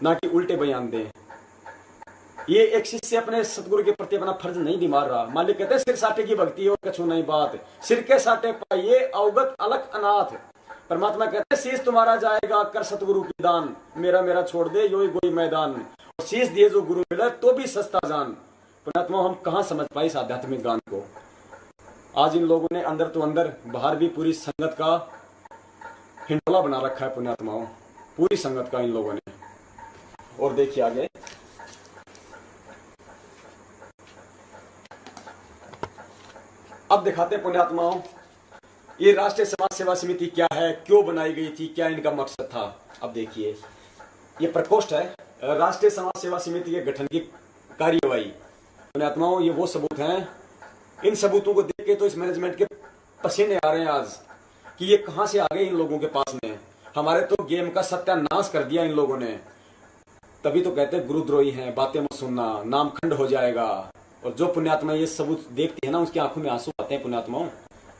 ना कि उल्टे बयान दें। ये एक शिष्य अपने सतगुरु के प्रति अपना फर्ज नहीं निभा रहा। मालिक कहते हैं सिर साटे की भक्ति और कछु नहीं बात, सिर के साटे पाइए अवगत अलग अनाथ। परमात्मा कहते हैं शीश तुम्हारा जाएगा कर सतगुरु की दान, मेरा छोड़ दे यो गोई मैदान। और शीश दिए जो गुरु मिला तो भी सस्ता जान। पुण्यात्मा हम कहाँ समझ पाए इस आध्यात्मिक गान को। आज इन लोगों ने अंदर तो अंदर बाहर भी पूरी संगत का हिंडोला बना रखा है पुण्यात्माओं, पूरी संगत का इन लोगों ने। और देखिए आगे, अब दिखाते पुण्यात्माओं ये राष्ट्रीय समाज सेवा समिति क्या है, क्यों बनाई गई थी, क्या इनका मकसद था। अब देखिए ये प्रकोष्ठ है राष्ट्रीय समाज सेवा समिति के गठन की कार्यवाही। पुण्यात्माओं ये वो सबूत हैं, इन सबूतों को देख के तो इस मैनेजमेंट के पसीने आ रहे हैं आज कि ये कहां से आ गए इन लोगों के पास में। हमारे तो गेम का सत्यानाश कर दिया इन लोगों ने। तभी तो कहते हैं गुरुद्रोही हैं, बातें मत सुनना, नाम खंड हो जाएगा। और जो पुण्यात्मा ये सबूत देखते हैं ना, उसकी आंखों में आंसू आते हैं पुण्यात्माओं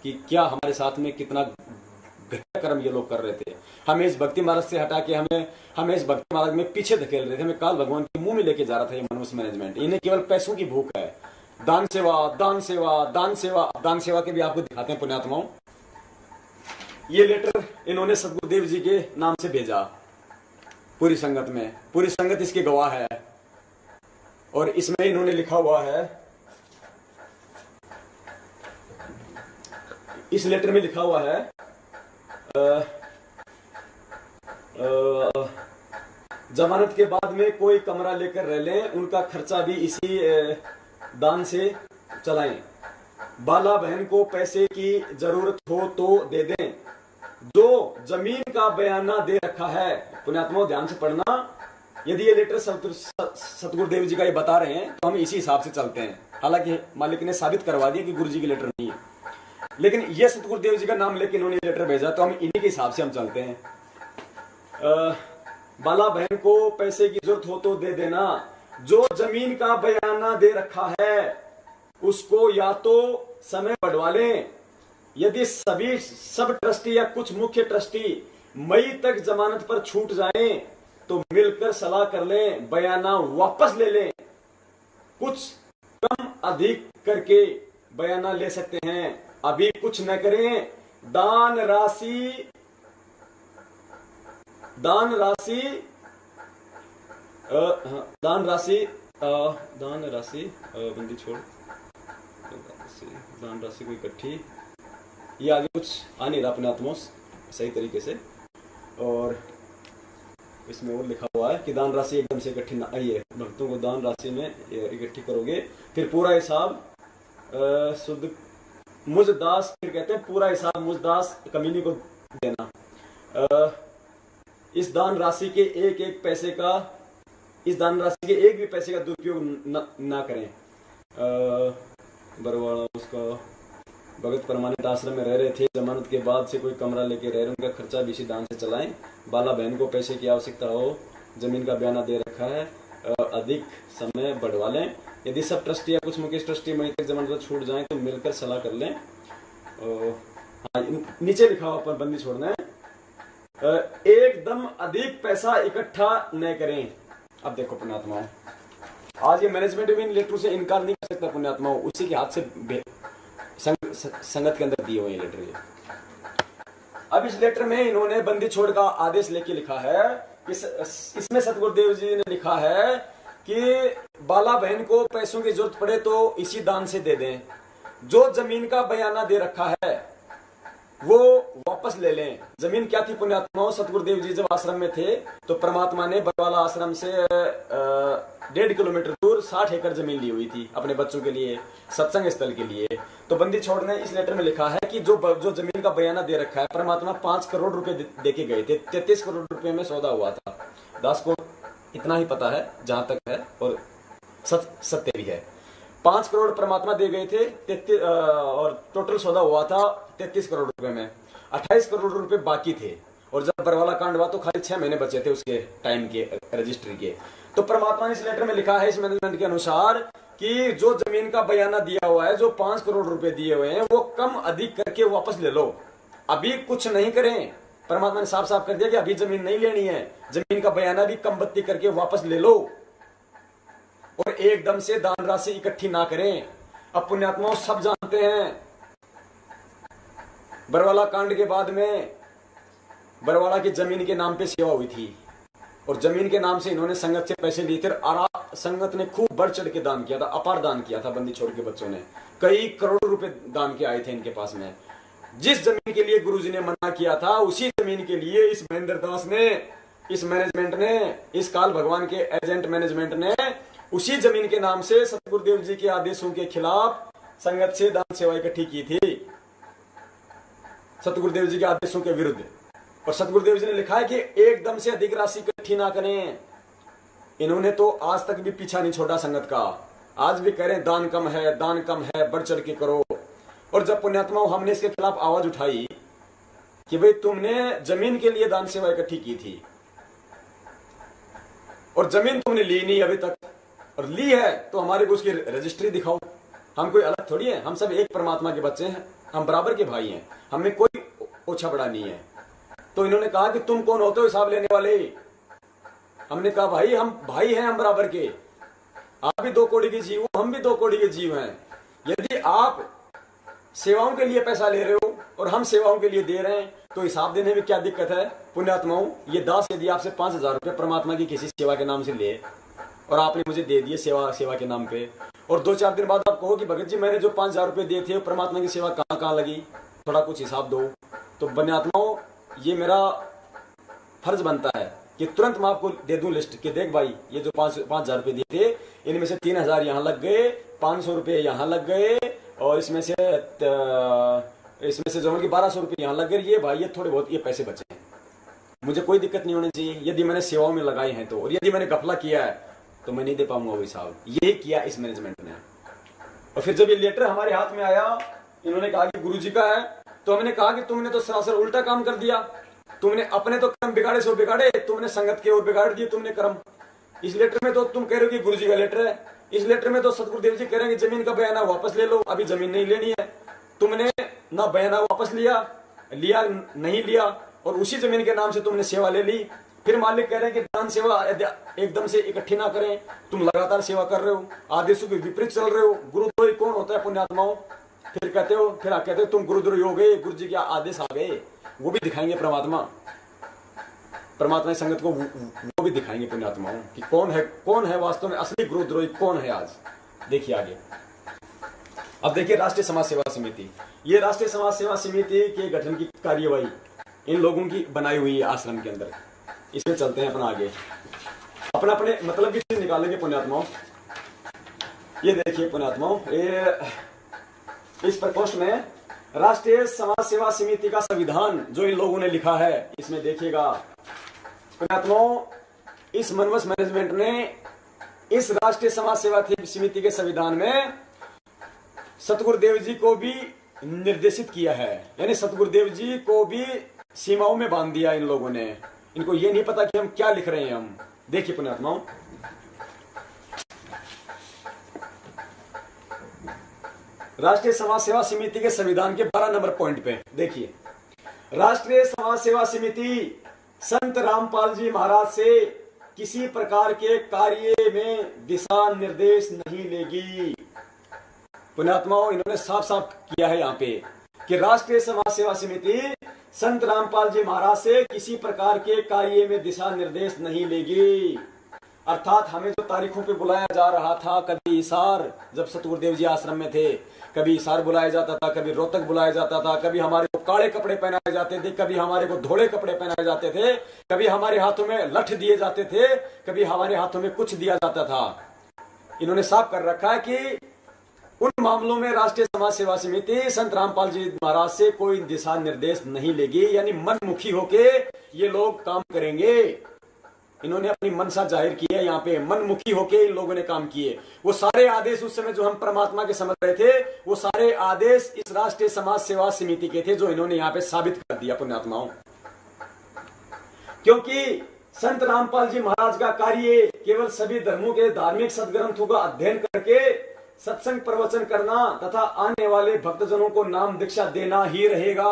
कि क्या हमारे साथ में कितना घटिया कर्म ये लोग कर रहे थे। हमें इस भक्ति मार्ग से हटा के हमें इस भक्ति मार्ग में पीछे धकेल रहे थे। हमें काल भगवान के मुंह में लेके जा रहा था ये मनुष्य मैनेजमेंट। इन्हें केवल पैसों की भूख है। दान सेवा, दान सेवा, दान सेवा। दान सेवा के भी आपको दिखाते हैं पुण्यात्माओं। ये लेटर इन्होंने सतगुरुदेव जी के नाम से भेजा पूरी संगत में, पूरी संगत इसके गवाह है। और इसमें इन्होंने लिखा हुआ है, इस लेटर में लिखा हुआ है जमानत के बाद में कोई कमरा लेकर रह लें, उनका खर्चा भी इसी दान से चलाएं। बाला बहन को पैसे की जरूरत हो तो दे दें। जो जमीन का बयाना दे रखा है, पुण्यात्माओं ध्यान से पढ़ना, यदि ये लेटर सतगुरुदेव जी का ये बता रहे हैं तो हम इसी हिसाब से चलते हैं। हालांकि मालिक ने साबित करवा दिया कि गुरु जी की लेटर नहीं है, लेकिन ये सतगुरुदेव जी का नाम लेके इन्होंने लेटर भेजा तो हम इन्हीं के हिसाब से हम चलते हैं। बाला बहन को पैसे की जरूरत हो तो दे देना। जो जमीन का बयाना दे रखा है उसको या तो समय बढ़वा लें, यदि सब ट्रस्टी या कुछ मुख्य ट्रस्टी मई तक जमानत पर छूट जाएं तो मिलकर सलाह कर लें, बयाना वापस ले लें। कुछ कम अधिक करके बयाना ले सकते हैं, अभी कुछ न करें। दान राशि बंदी छोड़, दान राशि को इकट्ठी, ये आगे कुछ आ नहीं रहा अपने आत्मोस सही तरीके से। और इसमें और लिखा हुआ है कि दान राशि एकदम से इकट्ठी ना, ये भक्तों को दान राशि में इकट्ठी करोगे, फिर पूरा हिसाब शुद्ध मुझदास, फिर कहते हैं पूरा हिसाब मुझदास कमीनी को देना। इस दान राशि के एक एक पैसे का दुरुपयोग ना करें। बरवाड़ा उसका भगत परमानेंट आश्रम में रह रहे थे, जमानत के बाद से कोई कमरा लेके रह रहे, उनका खर्चा भी इसी दान से चलाएं। बाला बहन को पैसे की आवश्यकता हो, जमीन का बयाना दे रखा है, अधिक समय बढ़वा लें। यदि सब ट्रस्टी या कुछ मुकेश ट्रस्टी मई तक जमानत छूट जाएं तो मिलकर सलाह कर लें। हाँ, नीचे लिखा हुआ पर बंदी छोड़ना है, एकदम अधिक पैसा इकट्ठा न करें। अब देखो पुण्यात्माओं, आज ये मैनेजमेंट भी इन लेटरों से इनकार नहीं कर सकता पुण्यात्माओं, उसी के हाथ से संगत के अंदर दिए हुए ये लेटर। अब इस लेटर में इन्होंने बंदी छोड़ का आदेश लेके लिखा है, इसमें सतगुरुदेव जी ने लिखा है कि बाला बहन को पैसों की जरूरत पड़े तो इसी दान से दे दें, जो जमीन का बयाना दे रखा है वो वापस ले लें। जमीन क्या थी पुण्यात्माओं, सतगुरुदेव जी जब आश्रम में थे तो परमात्मा ने बरवाला आश्रम से 1.5 किलोमीटर दूर 60 एकड़ जमीन ली हुई थी अपने बच्चों के लिए, सत्संग स्थल के लिए। तो बंदी छोड़ ने इस लेटर में लिखा है कि जो जमीन का बयाना दे रखा है, परमात्मा 5 करोड़ रुपए दे के गए थे, 33 करोड़ रुपए में सौदा हुआ था। दास को इतना ही पता है जहां तक है, और सत्य भी है। 5 करोड़ परमात्मा दे गए थे, और टोटल सौदा हुआ था 33 करोड़ रुपए में, 28 करोड़ रुपए बाकी थे। और जब बरवाला कांड हुआ तो खाली 6 महीने बचे थे उसके टाइम के रजिस्ट्री के। तो परमात्मा ने इस लेटर में लिखा है इस मैनेजमेंट के अनुसार कि जो जमीन का बयाना दिया हुआ है, जो 5 करोड़ रुपए दिए हुए हैं, वो कम अधिक करके वापस ले लो, अभी कुछ नहीं करें। परमात्मा ने साफ साफ कर दिया कि अभी जमीन नहीं लेनी है, जमीन का बयाना भी कम बत्ती करके वापस ले लो, और एकदम से दान राशि इकट्ठी ना करें। अब पुण्यात्माओं सब जानते हैं बरवाला कांड के बाद में बरवाला की जमीन के नाम पे सेवा हुई थी, और जमीन के नाम से इन्होंने संगत से पैसे लिए थे, और संगत ने खूब बढ़ चढ़ के दान किया था, अपार दान किया था। बंदी छोड़ के बच्चों ने कई करोड़ रुपए दान के आए थे इनके पास में। जिस जमीन के लिए गुरुजी ने मना किया था, उसी जमीन के लिए इस महेंद्र दास ने, इस मैनेजमेंट ने, इस काल भगवान के एजेंट मैनेजमेंट ने उसी जमीन के नाम से सतगुरुदेव जी के आदेशों के खिलाफ संगत से दान सेवा इकट्ठी की थी, सतगुरुदेव जी के आदेशों के विरुद्ध। और सतगुरुदेव जी ने लिखा है कि एकदम से अधिक राशि इकट्ठी ना करें। इन्होंने तो आज तक भी पीछा नहीं छोड़ा संगत का, आज भी कह रहे दान कम है, दान कम है, बढ़ चढ़ के करो। और जब पुण्यात्माओं हमने इसके खिलाफ आवाज उठाई कि भाई तुमने जमीन के लिए दान सेवा इकट्ठी की थी और जमीन तुमने ली नहीं अभी तक, और ली है तो हमारे को उसकी रजिस्ट्री दिखाओ। हम कोई अलग थोड़ी है, हम सब एक परमात्मा के बच्चे हैं, हम बराबर के भाई हैं, हमें कोई ओछा बड़ा नहीं है। तो इन्होंने कहा कि तुम कौन होते हो हिसाब लेने वाले। हमने कहा भाई हम भाई हैं, हम बराबर के, आप भी 2 कौड़ी के जीव हो, हम भी 2 कौड़ी के जीव हैं। यदि आप सेवाओं के लिए पैसा ले रहे हो और हम सेवाओं के लिए दे रहे हैं तो हिसाब देने में क्या दिक्कत है पुण्यात्माओं। ये दास यदि आपसे 5,000 रुपये परमात्मा की किसी सेवा के नाम से ले और आपने मुझे दे दिए सेवा के नाम पे, और 2-4 दिन बाद आप कहो कि भगत जी मैंने जो 5,000 रुपये दिए थे परमात्मा की सेवा कहाँ कहाँ लगी, थोड़ा कुछ हिसाब दो, तो पुण्यात्माओं ये मेरा फर्ज बनता है कि तुरंत मैं आपको दे दूं लिस्ट कि देख भाई ये जो 5,000 रुपये दिए थे, इनमें से 3,000 यहाँ लग गए, 500 रुपये यहाँ लग गए, और इसमें से जो कि 1,200 रुपये यहाँ लग गए। ये भाई ये थोड़े बहुत ये पैसे बचे हैं, मुझे कोई दिक्कत नहीं होनी चाहिए यदि मैंने सेवाओं में लगाए हैं तो, और यदि मैंने घपला किया है तो मैं नहीं दे पाऊंगा वो हिसाब। ये किया इस मैनेजमेंट ने। और फिर जब ये लेटर हमारे हाथ में आया, इन्होंने कहा कि गुरुजी का है, तो हमने कहा कि तुमने तो सरासर उल्टा काम कर दिया, तुमने अपने तो कर्म बिगाड़े सो बिगाड़े, तुमने संगत के और बिगाड़ दिए तुमने कर्म। इस लेटर में तो तुम कह रहे हो कि गुरुजी का लेटर है, इस लेटर में तो सतगुरुदेव जी कह रहे हैं कि जमीन का बयाना वापस ले लो, अभी जमीन नहीं लेनी है। तुमने ना बयाना वापस लिया नहीं लिया, और उसी जमीन के नाम से तुमने सेवा ले ली। फिर मालिक कह रहे हैं कि दान सेवा एकदम से इकट्ठी ना करें, तुम लगातार सेवा कर रहे हो, आदेशों के विपरीत चल रहे हो। गुरुद्रोही कौन होता है पुण्यात्माओं? फिर कहते हो तुम गुरुद्रोही हो गए, गुरु जी के आदेश आ गए, वो भी दिखाएंगे परमात्मा की संगत को, वो भी दिखाएंगे पुण्यात्माओं कि कौन है वास्तव में असली गुरुद्रोही कौन है। आज देखिए आगे। अब देखिए राष्ट्रीय समाज सेवा समिति, ये राष्ट्रीय समाज सेवा समिति के गठन की कार्यवाही इन लोगों की बनाई हुई है आश्रम के अंदर। इसमें चलते हैं अपना आगे, अपने मतलब की चीज निकालेंगे पुण्यात्माओं। ये देखिए पुण्यात्माओं, इस प्रकोष्ठ में राष्ट्रीय समाज सेवा समिति का संविधान जो इन लोगों ने लिखा है, इसमें देखिएगा पुण्यात्माओं, इस मनवस मैनेजमेंट ने इस राष्ट्रीय समाज सेवा समिति के संविधान में सतगुरुदेव जी को भी निर्देशित किया है, यानी सतगुरुदेव जी को भी सीमाओं में बांध दिया इन लोगों ने। इनको ये नहीं पता कि हम क्या लिख रहे हैं। हम देखिए पुण्यात्माओं, राष्ट्रीय समाज सेवा समिति के संविधान के 12 नंबर पॉइंट पे देखिए, राष्ट्रीय समाज सेवा समिति संत रामपाल जी महाराज से किसी प्रकार के कार्य में दिशा निर्देश नहीं लेगी। पुण्यात्माओं, इन्होंने साफ साफ किया है यहाँ पे कि राष्ट्रीय समाज सेवा समिति संत रामपाल जी महाराज से किसी प्रकार के कार्य में दिशा निर्देश नहीं लेगी। अर्थात हमें जो तारीखों पे बुलाया जा रहा था, कभी हिसार जब सतगुरुदेव जी आश्रम में थे, कभी हिसार बुलाया जाता था, कभी रोहतक बुलाया जाता था, कभी हमारे को काले कपड़े पहनाए जाते थे, कभी हमारे को धोले कपड़े पहनाए जाते थे, कभी हमारे हाथों में लठ दिए जाते थे, कभी हमारे हाथों में कुछ दिया जाता था। इन्होंने साफ कर रखा है कि उन मामलों में राष्ट्रीय समाज सेवा समिति संत रामपाल जी महाराज से कोई दिशा निर्देश नहीं लेगी, यानी मनमुखी होके ये लोग काम करेंगे। इन्होंने अपनी मनसा जाहिर की है, यहाँ पे मनमुखी होके इन लोगों ने काम किए। वो सारे आदेश उस समय जो हम परमात्मा के समझ रहे थे, वो सारे आदेश इस राष्ट्रीय समाज सेवा समिति के थे, जो इन्होंने यहाँ पे साबित कर दिया पुण्यात्माओं। क्योंकि संत रामपाल जी महाराज का कार्य केवल सभी धर्मों के धार्मिक सदग्रंथों का अध्ययन करके सत्संग प्रवचन करना तथा आने वाले भक्तजनों को नाम दीक्षा देना ही रहेगा।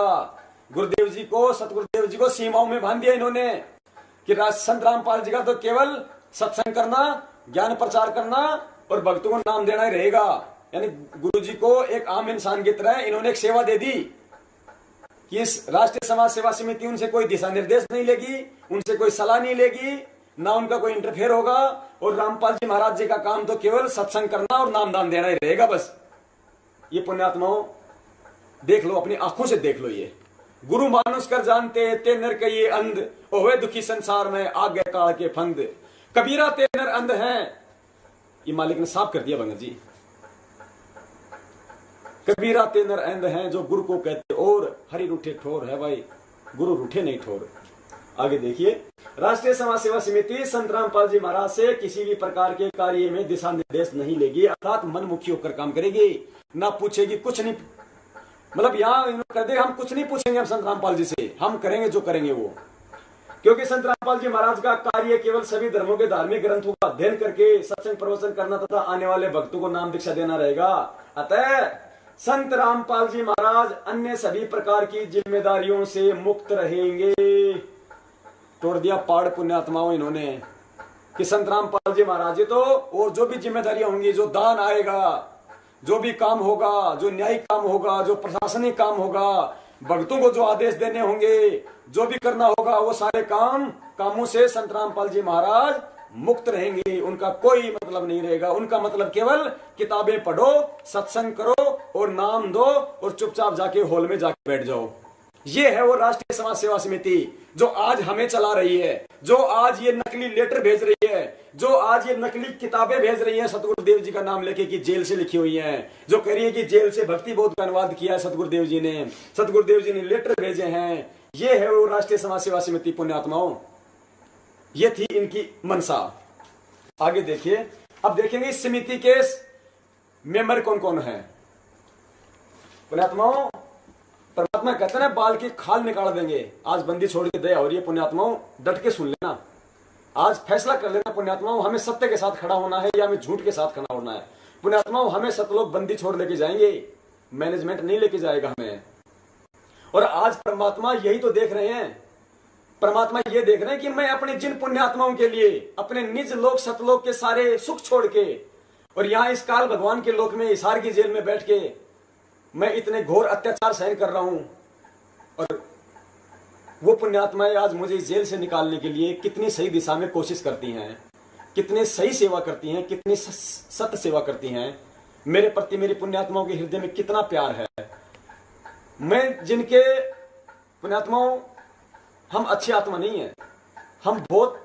गुरुदेव जी को, सतगुरुदेव जी को सीमाओं में बांध दिया इन्होंने कि संत रामपाल जी का तो केवल सत्संग करना, ज्ञान प्रचार करना और भक्तों को नाम देना ही रहेगा। यानी गुरु जी को एक आम इंसान की तरह इन्होंने एक सेवा दे दी कि इस राष्ट्रीय समाज सेवा समिति उनसे कोई दिशा निर्देश नहीं लेगी, उनसे कोई सलाह नहीं लेगी, ना उनका कोई इंटरफेयर होगा, और रामपाल जी महाराज जी का काम तो केवल सत्संग करना और नाम दान देना ही रहेगा बस। ये पुण्यात्माओं देख लो, अपनी आंखों से देख लो। ये गुरु मानुष कर जानते ते नर के ये अंध, ओहे दुखी संसार में आगे काल के फंद, कबीरा ते नर अंध हैं। ये मालिक ने साफ कर दिया भंगत जी, कबीरा ते नर अंध हैं जो गुरु को कहते, और हरि रूठे ठोर है भाई, गुरु रूठे नहीं ठोर। आगे देखिए, राष्ट्रीय समाज सेवा समिति संत रामपाल जी महाराज से किसी भी प्रकार के कार्य में दिशा निर्देश नहीं लेगी, अर्थात मनमुखी होकर काम करेगी, ना पूछेगी कुछ नहीं। मतलब यहाँ कर देगा, हम कुछ नहीं पूछेंगे हम संत रामपाल जी से, हम करेंगे जो करेंगे वो। क्योंकि संत रामपाल जी महाराज का कार्य केवल सभी धर्मों के धार्मिक ग्रंथों का अध्ययन करके सत्संग प्रवचन करना तथा आने वाले भक्तों को नाम दीक्षा देना रहेगा। अतः संत रामपाल जी महाराज अन्य सभी प्रकार की जिम्मेदारियों से मुक्त रहेंगे। तोड़ दिया पाड़ पुण्यात्माओं इन्होंने कि संत रामपाल जी महाराज जी तो, और जो भी जिम्मेदारियां होंगी, जो दान आएगा, जो भी काम होगा, जो न्यायिक काम होगा, जो प्रशासनिक काम होगा, भक्तों को जो आदेश देने होंगे, जो भी करना होगा, वो सारे कामों से संत रामपाल जी महाराज मुक्त रहेंगे। उनका कोई मतलब नहीं रहेगा। उनका मतलब केवल किताबें पढ़ो, सत्संग करो और नाम दो और चुपचाप जाके हॉल में जाके बैठ जाओ। ये है वो राष्ट्रीय समाज सेवा समिति जो आज हमें चला रही है, जो आज ये नकली लेटर भेज रही है, जो आज ये नकली किताबें भेज रही है सतगुरुदेव जी का नाम लेके कि जेल से लिखी हुई हैं, जो कह रही है कि जेल से भक्ति बोध का अनुवाद किया है सतगुरुदेव जी ने लेटर भेजे हैं। ये है वो राष्ट्रीय समाज सेवा समिति पुण्यात्माओं। ये थी इनकी मनसा। आगे देखिए, अब देखेंगे इस समिति के मेंबर कौन कौन है। पुण्यात्माओं, परमात्मा कहते हैं बाल की खाल निकाल देंगे। आज बंदी छोड़ के दया हो रही है पुण्यात्माओं, डट के सुन लेना। आज फैसला कर लेना पुण्यात्माओं, हमें सत्य के साथ खड़ा होना है या हमें झूठ के साथ खड़ा होना है। पुण्यात्माओं, हमें सतलोक बंदी छोड़ लेके जाएंगे, मैनेजमेंट नहीं लेके जाएगा हमें। और आज परमात्मा यही तो देख रहे हैं, परमात्मा ये देख रहे हैं कि मैं अपने जिन पुण्यात्माओं के लिए अपने निज लोक सतलोक के सारे सुख छोड़ के और यहाँ इस काल भगवान के लोक में हिसार की जेल में बैठ के मैं इतने घोर अत्याचार सहन कर रहा हूं, और वो पुण्यात्माएं आज मुझे इस जेल से निकालने के लिए कितनी सही दिशा में कोशिश करती हैं, कितनी सही सेवा करती हैं, कितनी सत्य सेवा करती हैं। मेरे प्रति मेरी पुण्यात्माओं के हृदय में कितना प्यार है। मैं जिनके पुण्यात्माओं, हम अच्छी आत्मा नहीं है, हम बहुत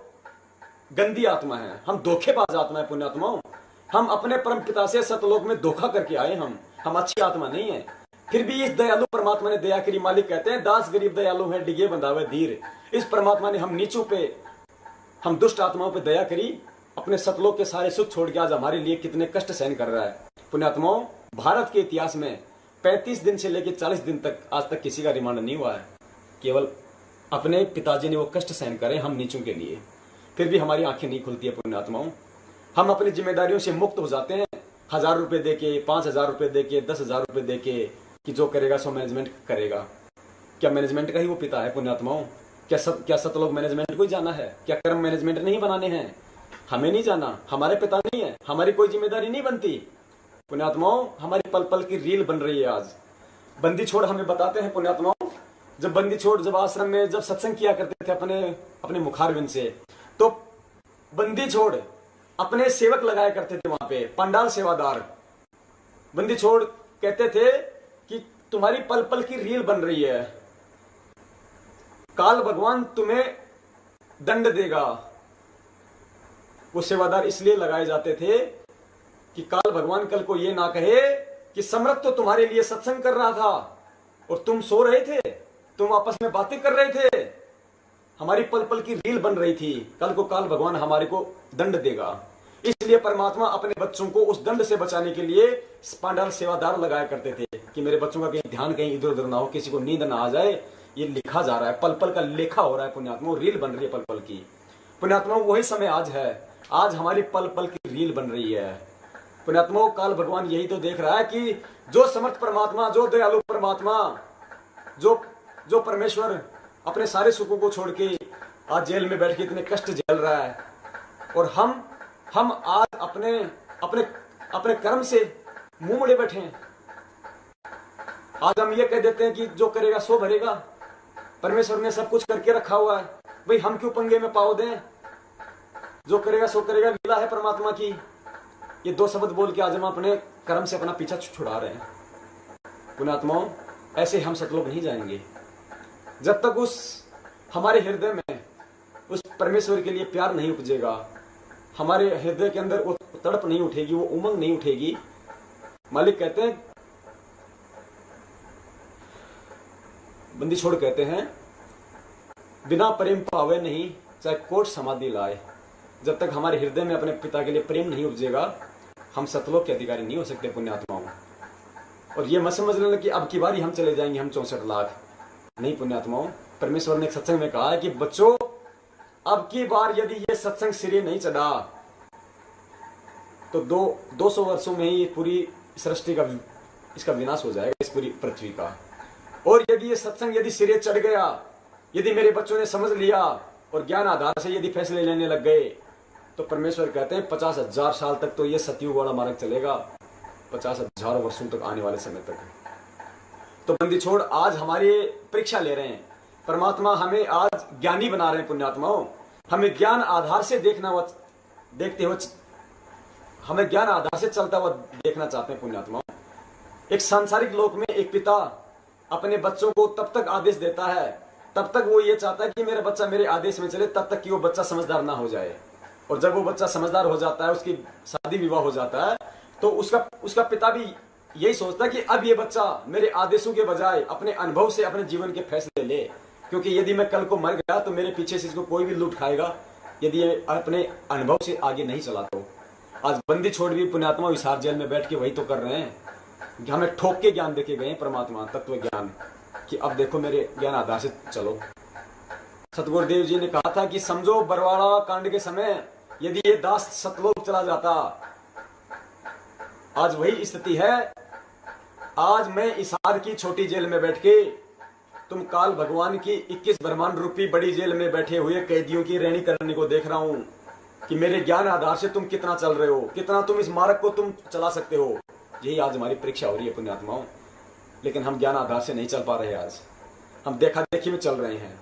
गंदी आत्मा है, हम धोखेबाज आत्मा है पुण्यात्माओं। हम अपने परम पिता से सतलोक में धोखा करके आए, हम अच्छी आत्मा नहीं है। फिर भी इस दयालु परमात्मा ने दया करी। मालिक कहते हैं दास गरीब दयालु है, डिगे बंधावे धीर। इस परमात्मा ने हम नीचों पे, हम दुष्ट आत्माओं पे दया करी, अपने सतलोक के सारे सुख छोड़ के आज हमारे लिए कितने कष्ट सहन कर रहा है। पुण्यात्माओं, भारत के इतिहास में 35 दिन से लेकर 40 दिन तक आज तक किसी का रिमांड नहीं हुआ है। केवल अपने पिताजी ने वो कष्ट सहन करे हम नीचों के लिए, फिर भी हमारी आंखें नहीं खुलती है पुण्यात्माओं। हम अपनी जिम्मेदारियों से मुक्त हो जाते हैं 1000 रुपए दे के, 5000 रुपए दे के, 10,000 रुपए दे के कि जो करेगा सो मैनेजमेंट करेगा। क्या मैनेजमेंट का ही वो पिता है पुण्यात्माओं? क्या सतलोक मैनेजमेंट को ही जाना है? क्या कर्म मैनेजमेंट नहीं बनाने हैं? हमें नहीं जाना, हमारे पिता नहीं है, हमारी कोई जिम्मेदारी नहीं बनती। पुण्यात्माओं, हमारी पल पल की रील बन रही है आज। बंदी छोड़ हमें बताते हैं पुण्यात्माओं, जब बंदी छोड़ जब आश्रम में जब सत्संग किया करते थे अपने मुखारविंद से, तो बंदी छोड़ अपने सेवक लगाया करते थे वहां पे, पंडाल सेवादार। बंदी छोड़ कहते थे कि तुम्हारी पल पल की रील बन रही है, काल भगवान तुम्हें दंड देगा। वो सेवादार इसलिए लगाए जाते थे कि काल भगवान कल को ये ना कहे कि सम्राट तो तुम्हारे लिए सत्संग कर रहा था और तुम सो रहे थे, तुम आपस में बातें कर रहे थे, हमारी पल पल की रील बन रही थी, कल को काल भगवान हमारे को दंड देगा। इसलिए परमात्मा अपने बच्चों को उस दंड से बचाने के लिए पांडाल सेवादार लगाया करते थे कि मेरे बच्चों का कहीं ध्यान कहीं इधर उधर ना हो, किसी को नींद ना आ जाए। ये लिखा जा रहा है, पल पल का लेखा हो रहा है पुण्यात्मा, रील बन रही है पल पल की। पुण्यात्मा, वही समय आज है, आज हमारी पल पल की रील बन रही है। पुण्यात्मा, काल भगवान यही तो देख रहा है कि जो समर्थ परमात्मा, जो दयालु परमात्मा, जो परमेश्वर अपने सारे सुखों को छोड़ के आज जेल में बैठ के इतने कष्ट झेल रहा है, और हम आज अपने कर्म से मुंह मुड़े बैठे हैं। आज हम ये कह देते हैं कि जो करेगा सो भरेगा, परमेश्वर ने सब कुछ करके रखा हुआ है, भाई हम क्यों पंगे में पाव दें, जो करेगा सो करेगा, लीला है परमात्मा की। ये दो शब्द बोल के आज हम अपने कर्म से अपना पीछा छुड़ा रहे हैं। पुण्यात्माओं, ऐसे हम सतलोक नहीं जाएंगे जब तक उस हमारे हृदय में उस परमेश्वर के लिए प्यार नहीं उपजेगा, हमारे हृदय के अंदर वो तड़प नहीं उठेगी, वो उमंग नहीं उठेगी। मालिक कहते हैं, बंदी छोड़ कहते हैं, बिना प्रेम पावे नहीं चाहे कोट समाधि लाए। जब तक हमारे हृदय में अपने पिता के लिए प्रेम नहीं उपजेगा, हम सतलोक के अधिकारी नहीं हो सकते पुण्यात्माओं। और ये मत समझ लेना कि अब की बारी हम चले जाएंगे हम 64 लाख, नहीं पुण्यात्माओं। परमेश्वर ने एक सत्संग में कहा है कि बच्चों, अब की बार यदि ये सत्संग सिरे नहीं चढ़ा तो 200 वर्षों में ही पूरी सृष्टि का इसका विनाश हो जाएगा, इस पूरी पृथ्वी का। और यदि ये सत्संग यदि सिरे चढ़ गया, यदि मेरे बच्चों ने समझ लिया और ज्ञान आधार से यदि फैसले लेने लग गए, तो परमेश्वर कहते हैं 50,000 साल तक तो ये सतयुग वाला मार्ग चलेगा, 50,000 वर्षों तक, आने वाले समय तक। तो बंदी छोड़ आज हमारी परीक्षा ले रहे हैं, परमात्मा हमें आज ज्ञानी बना रहे हैं पुण्यात्माओं। हमें ज्ञान आधार से देखते हुए, हमें ज्ञान आधार से चलता हुआ देखना चाहते हैं पुण्यात्माओं। एक सांसारिक लोक में एक पिता अपने बच्चों को तब तक आदेश देता है, तब तक वो ये चाहता है कि मेरा बच्चा मेरे आदेश में चले, तब तक कि वो बच्चा समझदार ना हो जाए। और जब वो बच्चा समझदार हो जाता है, उसकी शादी विवाह हो जाता है, तो उसका पिता भी यही सोचता है कि अब ये बच्चा मेरे आदेशों के बजाय अपने अनुभव से अपने जीवन के फैसले ले, क्योंकि यदि मैं कल को मर गया तो मेरे पीछे से इसको कोई भी लूट खाएगा, यदि ये अपने अनुभव से आगे नहीं चला तो। आज बंदी छोड़ भी पुण्यात्मा विसार जेल में बैठ के वही तो कर रहे हैं, हमें ठोक के ज्ञान देके गए परमात्मा तत्व ज्ञान, कि अब देखो मेरे ज्ञान आधार से चलो। सतगुरुदेव जी ने कहा था कि समझो बरवाड़ा कांड के समय यदि ये दास सतलोक चला जाता, आज वही स्थिति है। आज मैं इसार की छोटी जेल में बैठ के, तुम काल भगवान की 21 ब्रह्मांड रूपी बड़ी जेल में बैठे हुए कैदियों की रैनी करने को देख रहा हूं कि मेरे ज्ञान आधार से तुम कितना चल रहे हो, कितना तुम इस मार्ग को तुम चला सकते हो। यही आज हमारी परीक्षा हो रही है पुण्यात्माओं। लेकिन हम ज्ञान आधार से नहीं चल पा रहे, आज हम देखा देखी में चल रहे हैं।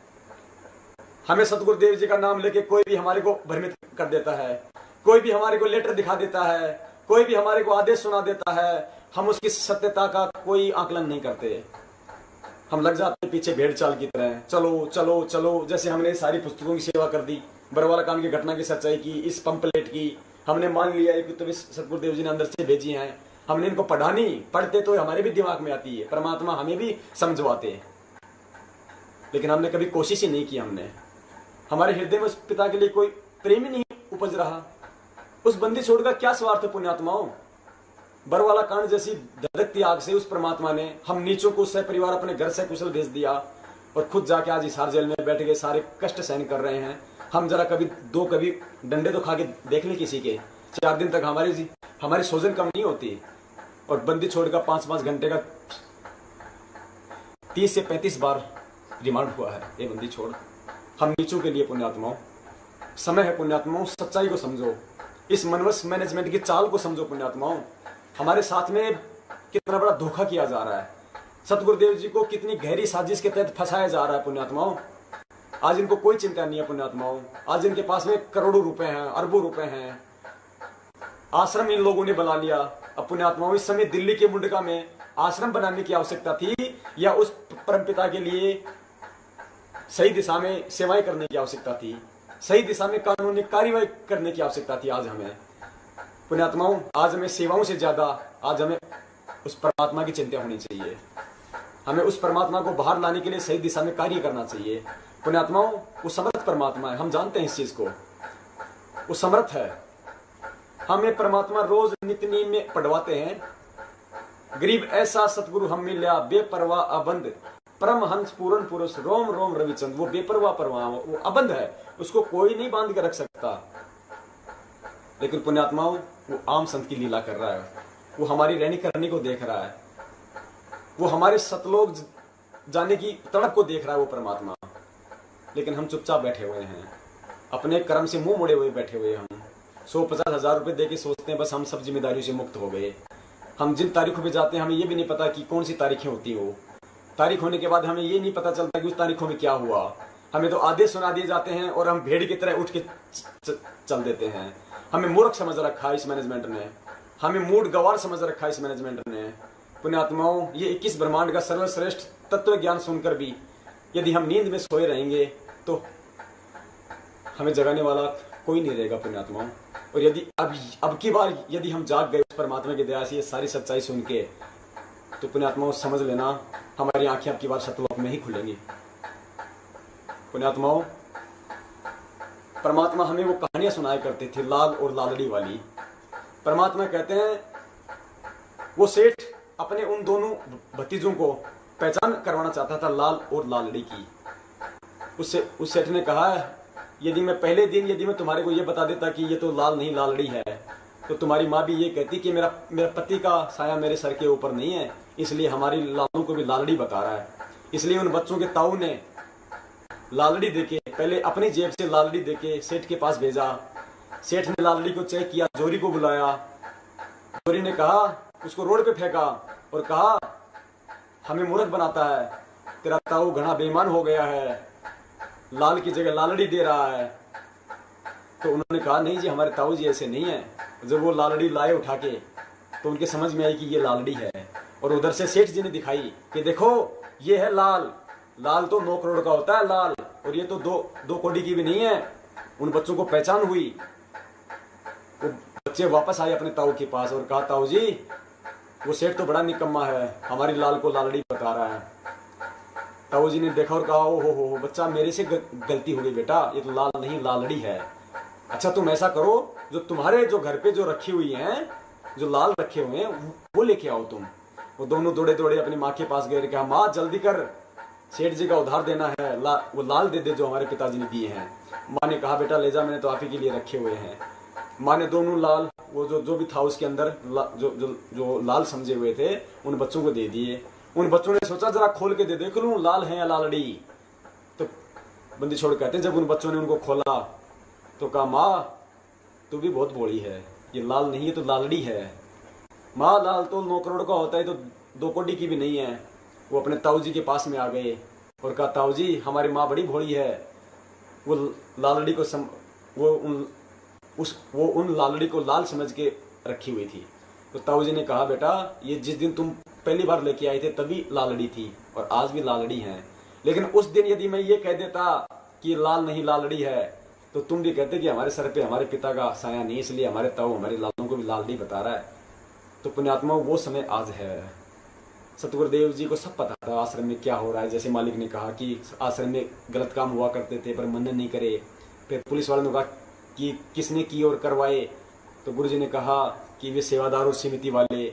हमें सतगुरुदेव जी का नाम लेके कोई भी हमारे को भ्रमित कर देता है, कोई भी हमारे को लेटर दिखा देता है, कोई भी हमारे को आदेश सुना देता है, हम उसकी सत्यता का कोई आकलन नहीं करते। हम लग जाते पीछे भेड़ चाल की तरह, चलो चलो चलो। जैसे हमने सारी पुस्तकों की सेवा कर दी, बरवाला कांड की घटना की सच्चाई की, इस पंपलेट की हमने मान लिया कि तो सतगुरुदेव जी ने अंदर से भेजी हैं, हमने इनको पढ़ा नहीं, पढ़ते तो हमारे भी दिमाग में आती है, परमात्मा हमें भी समझवाते हैं, लेकिन हमने कभी कोशिश ही नहीं की। हमने हमारे हृदय में उस पिता के लिए कोई प्रेम ही नहीं उपज रहा। उस बंदी छोड़ का क्या स्वार्थ है पुण्यात्माओं। बरवाला कांड जैसी धधकती आग से उस परमात्मा ने हम नीचों को सह परिवार अपने घर से कुशल भेज दिया, और खुद जाके आज हिसार जेल में बैठ गए, सारे कष्ट सहन कर रहे हैं। हम जरा कभी डंडे तो खा के देख लें किसी के, 4 दिन तक हमारी सोजन कम नहीं होती। और बंदी छोड़ का 5-5 घंटे का 30 से 35 बार रिमांड हुआ है ये बंदी छोड़। हम नीचों के लिए पुण्यात्माओं, समय है पुण्यात्माओं, सच्चाई को समझो, इस मनवस मैनेजमेंट की चाल को समझो पुण्यात्माओं। हमारे साथ में कितना बड़ा धोखा किया जा रहा है, सतगुरुदेव जी को कितनी गहरी साजिश के तहत फंसाया जा रहा है पुण्यात्माओं। आज इनको कोई चिंता नहीं है पुण्यात्माओं, आज इनके पास में करोड़ों रुपए हैं, अरबों रुपए हैं, आश्रम इन लोगों ने बना लिया। अब पुण्यात्माओं, इस समय दिल्ली के मुंडका में आश्रम बनाने की आवश्यकता थी या उस परमपिता के लिए सही दिशा में सेवाएं करने की आवश्यकता थी, सही दिशा में कानूनी कार्यवाही करने की आवश्यकता थी। आज हमें पुण्यात्माओं, आज हमें सेवाओं से ज्यादा आज हमें उस परमात्मा की चिंता होनी चाहिए। हमें उस परमात्मा को बाहर लाने के लिए सही दिशा में कार्य करना चाहिए पुण्यात्माओं। वो समर्थ परमात्मा है, हम जानते हैं इस चीज को, वो समर्थ है। हमें परमात्मा रोज नित्य नींद में पढ़वाते हैं, गरीब ऐसा सतगुरु हम मिल्या बेपरवाह अबंध, परमहंस पूर्ण पुरुष रोम रोम रविचंद। वो बेपरवाह परवाह, वो अबंध है, उसको कोई नहीं बांध के रख सकता। लेकिन पुण्यात्माओं, वो आम संत की लीला कर रहा है, वो हमारी रहनी करनी को देख रहा है, वो हमारे सतलोक जाने की तड़प को देख रहा है वो परमात्मा। लेकिन हम चुपचाप बैठे हुए हैं, अपने कर्म से मुंह मोड़े हुए बैठे हुए। हम 150 हजार रुपए देके सोचते हैं बस हम सब जिम्मेदारियों से मुक्त हो गए। हम जिन तारीखों पे जाते हैं हमें ये भी नहीं पता कि कौन सी तारीखें होती हो, तारीख होने के बाद हमें ये नहीं पता चलता कि उस तारीखों में क्या हुआ। हमें तो आदेश सुना दिए जाते हैं और हम भेड़ की तरह उठ के चल देते हैं। हमें मूर्ख समझ रखा है इस मैनेजमेंट ने, हमें मूड गवार समझ रखा है इस मैनेजमेंट ने। पुण्यात्माओं, ये 21 ब्रह्मांड का सर्वश्रेष्ठ तत्व ज्ञान सुनकर भी यदि हम नींद में सोए रहेंगे तो हमें जगाने वाला कोई नहीं रहेगा पुण्यात्माओं। और यदि अब की बार यदि हम जाग गए उस परमात्मा की दया से ये सारी सच्चाई सुन के, तो पुण्यात्माओं समझ लेना हमारी आंखें अब की बार सतलोक में ही खुलेंगी। पुण्यात्माओं, परमात्मा हमें वो कहानियां सुनाया करते थे लाल और लालड़ी वाली। परमात्मा कहते हैं वो सेठ अपने उन दोनों भतीजों को पहचान करवाना चाहता था लाल और लालड़ी की। उस सेठ ने कहा यदि मैं पहले दिन यदि मैं तुम्हारे को ये बता देता कि ये तो लाल नहीं लालड़ी है, तो तुम्हारी माँ भी ये कहती कि मेरा पति का साया मेरे सर के ऊपर नहीं है, इसलिए हमारी लालों को भी लालड़ी बता रहा है। इसलिए उन बच्चों के ताऊ ने लालड़ी देके, पहले अपनी जेब से लालड़ी देके सेठ के पास भेजा। सेठ ने लालड़ी को चेक किया, जोरी को बुलाया। जोरी ने कहा, उसको रोड पे फेंका और कहा हमें मूर्ख बनाता है, तेरा ताऊ घना बेईमान हो गया है, लाल की जगह लालड़ी दे रहा है। तो उन्होंने कहा नहीं जी, हमारे ताऊ जी ऐसे नहीं है। जब वो लालड़ी लाए उठा के तो उनके समझ में आई कि ये लालड़ी है। और उधर से सेठ जी ने दिखाई कि देखो ये है लाल, लाल तो 9 करोड़ का होता है लाल, और ये तो दो कौड़ी की भी नहीं है। उन बच्चों को पहचान हुई। वो बच्चे वापस आए अपने ताऊ के पास और कहा ताऊ जी वो सेठ तो बड़ा निकम्मा है, हमारी लाल को लालड़ी बता रहा है। ताऊ जी ने देखा और कहा ओ हो बच्चा मेरे से गलती हो गई बेटा, ये तो लाल नहीं लालड़ी है। अच्छा तुम ऐसा करो, जो तुम्हारे जो घर पे जो रखी हुई हैं, जो लाल रखे हुए हैं वो लेके आओ तुम। वो दोनों दौड़े दौड़े अपनी माँ के पास गए, कहा माँ जल्दी कर, सेठ जी का उधार देना है, वो लाल दे दे जो हमारे पिताजी ने दिए हैं। माँ ने कहा बेटा ले जा, मैंने तो आप ही के लिए रखे हुए हैं। माँ ने दोनों लाल, वो जो भी था उसके अंदर जो लाल समझे हुए थे उन बच्चों को दे दिए। उन बच्चों ने सोचा जरा खोल के दे देख लूं लाल है या लालड़ी। तो बंदी छोड़ कहते हैं जब उन बच्चों ने उनको खोला तो कहा माँ तू भी बहुत बोली है, ये लाल नहीं है तो लालड़ी है। माँ लाल तो 9 करोड़ का होता है, तो 2 कौड़ी की भी नहीं है। वो अपने ताऊ जी के पास में आ गए और कहा ताऊ जी हमारी माँ बड़ी भोली है, वो लालड़ी को वो उन लालड़ी को लाल समझ के रखी हुई थी। तो ताऊ जी ने कहा बेटा ये जिस दिन तुम पहली बार लेके आए थे तभी लालड़ी थी और आज भी लालड़ी है, लेकिन उस दिन यदि मैं ये कह देता कि लाल नहीं लालड़ी है तो तुम भी कहते कि हमारे सर पे हमारे पिता का साया नहीं, इसलिए हमारे ताऊ हमारे लालों को भी लालड़ी बता रहा है। तो पुण्यात्मा वो समय आज है। सतगुरुदेव जी को सब पता था आश्रम में क्या हो रहा है। जैसे मालिक ने कहा कि आश्रम में गलत काम हुआ करते थे पर मनन नहीं करे। फिर पुलिस वालों ने कहा कि किसने की और करवाए, तो गुरु जी ने कहा कि वे सेवादारों समिति वाले।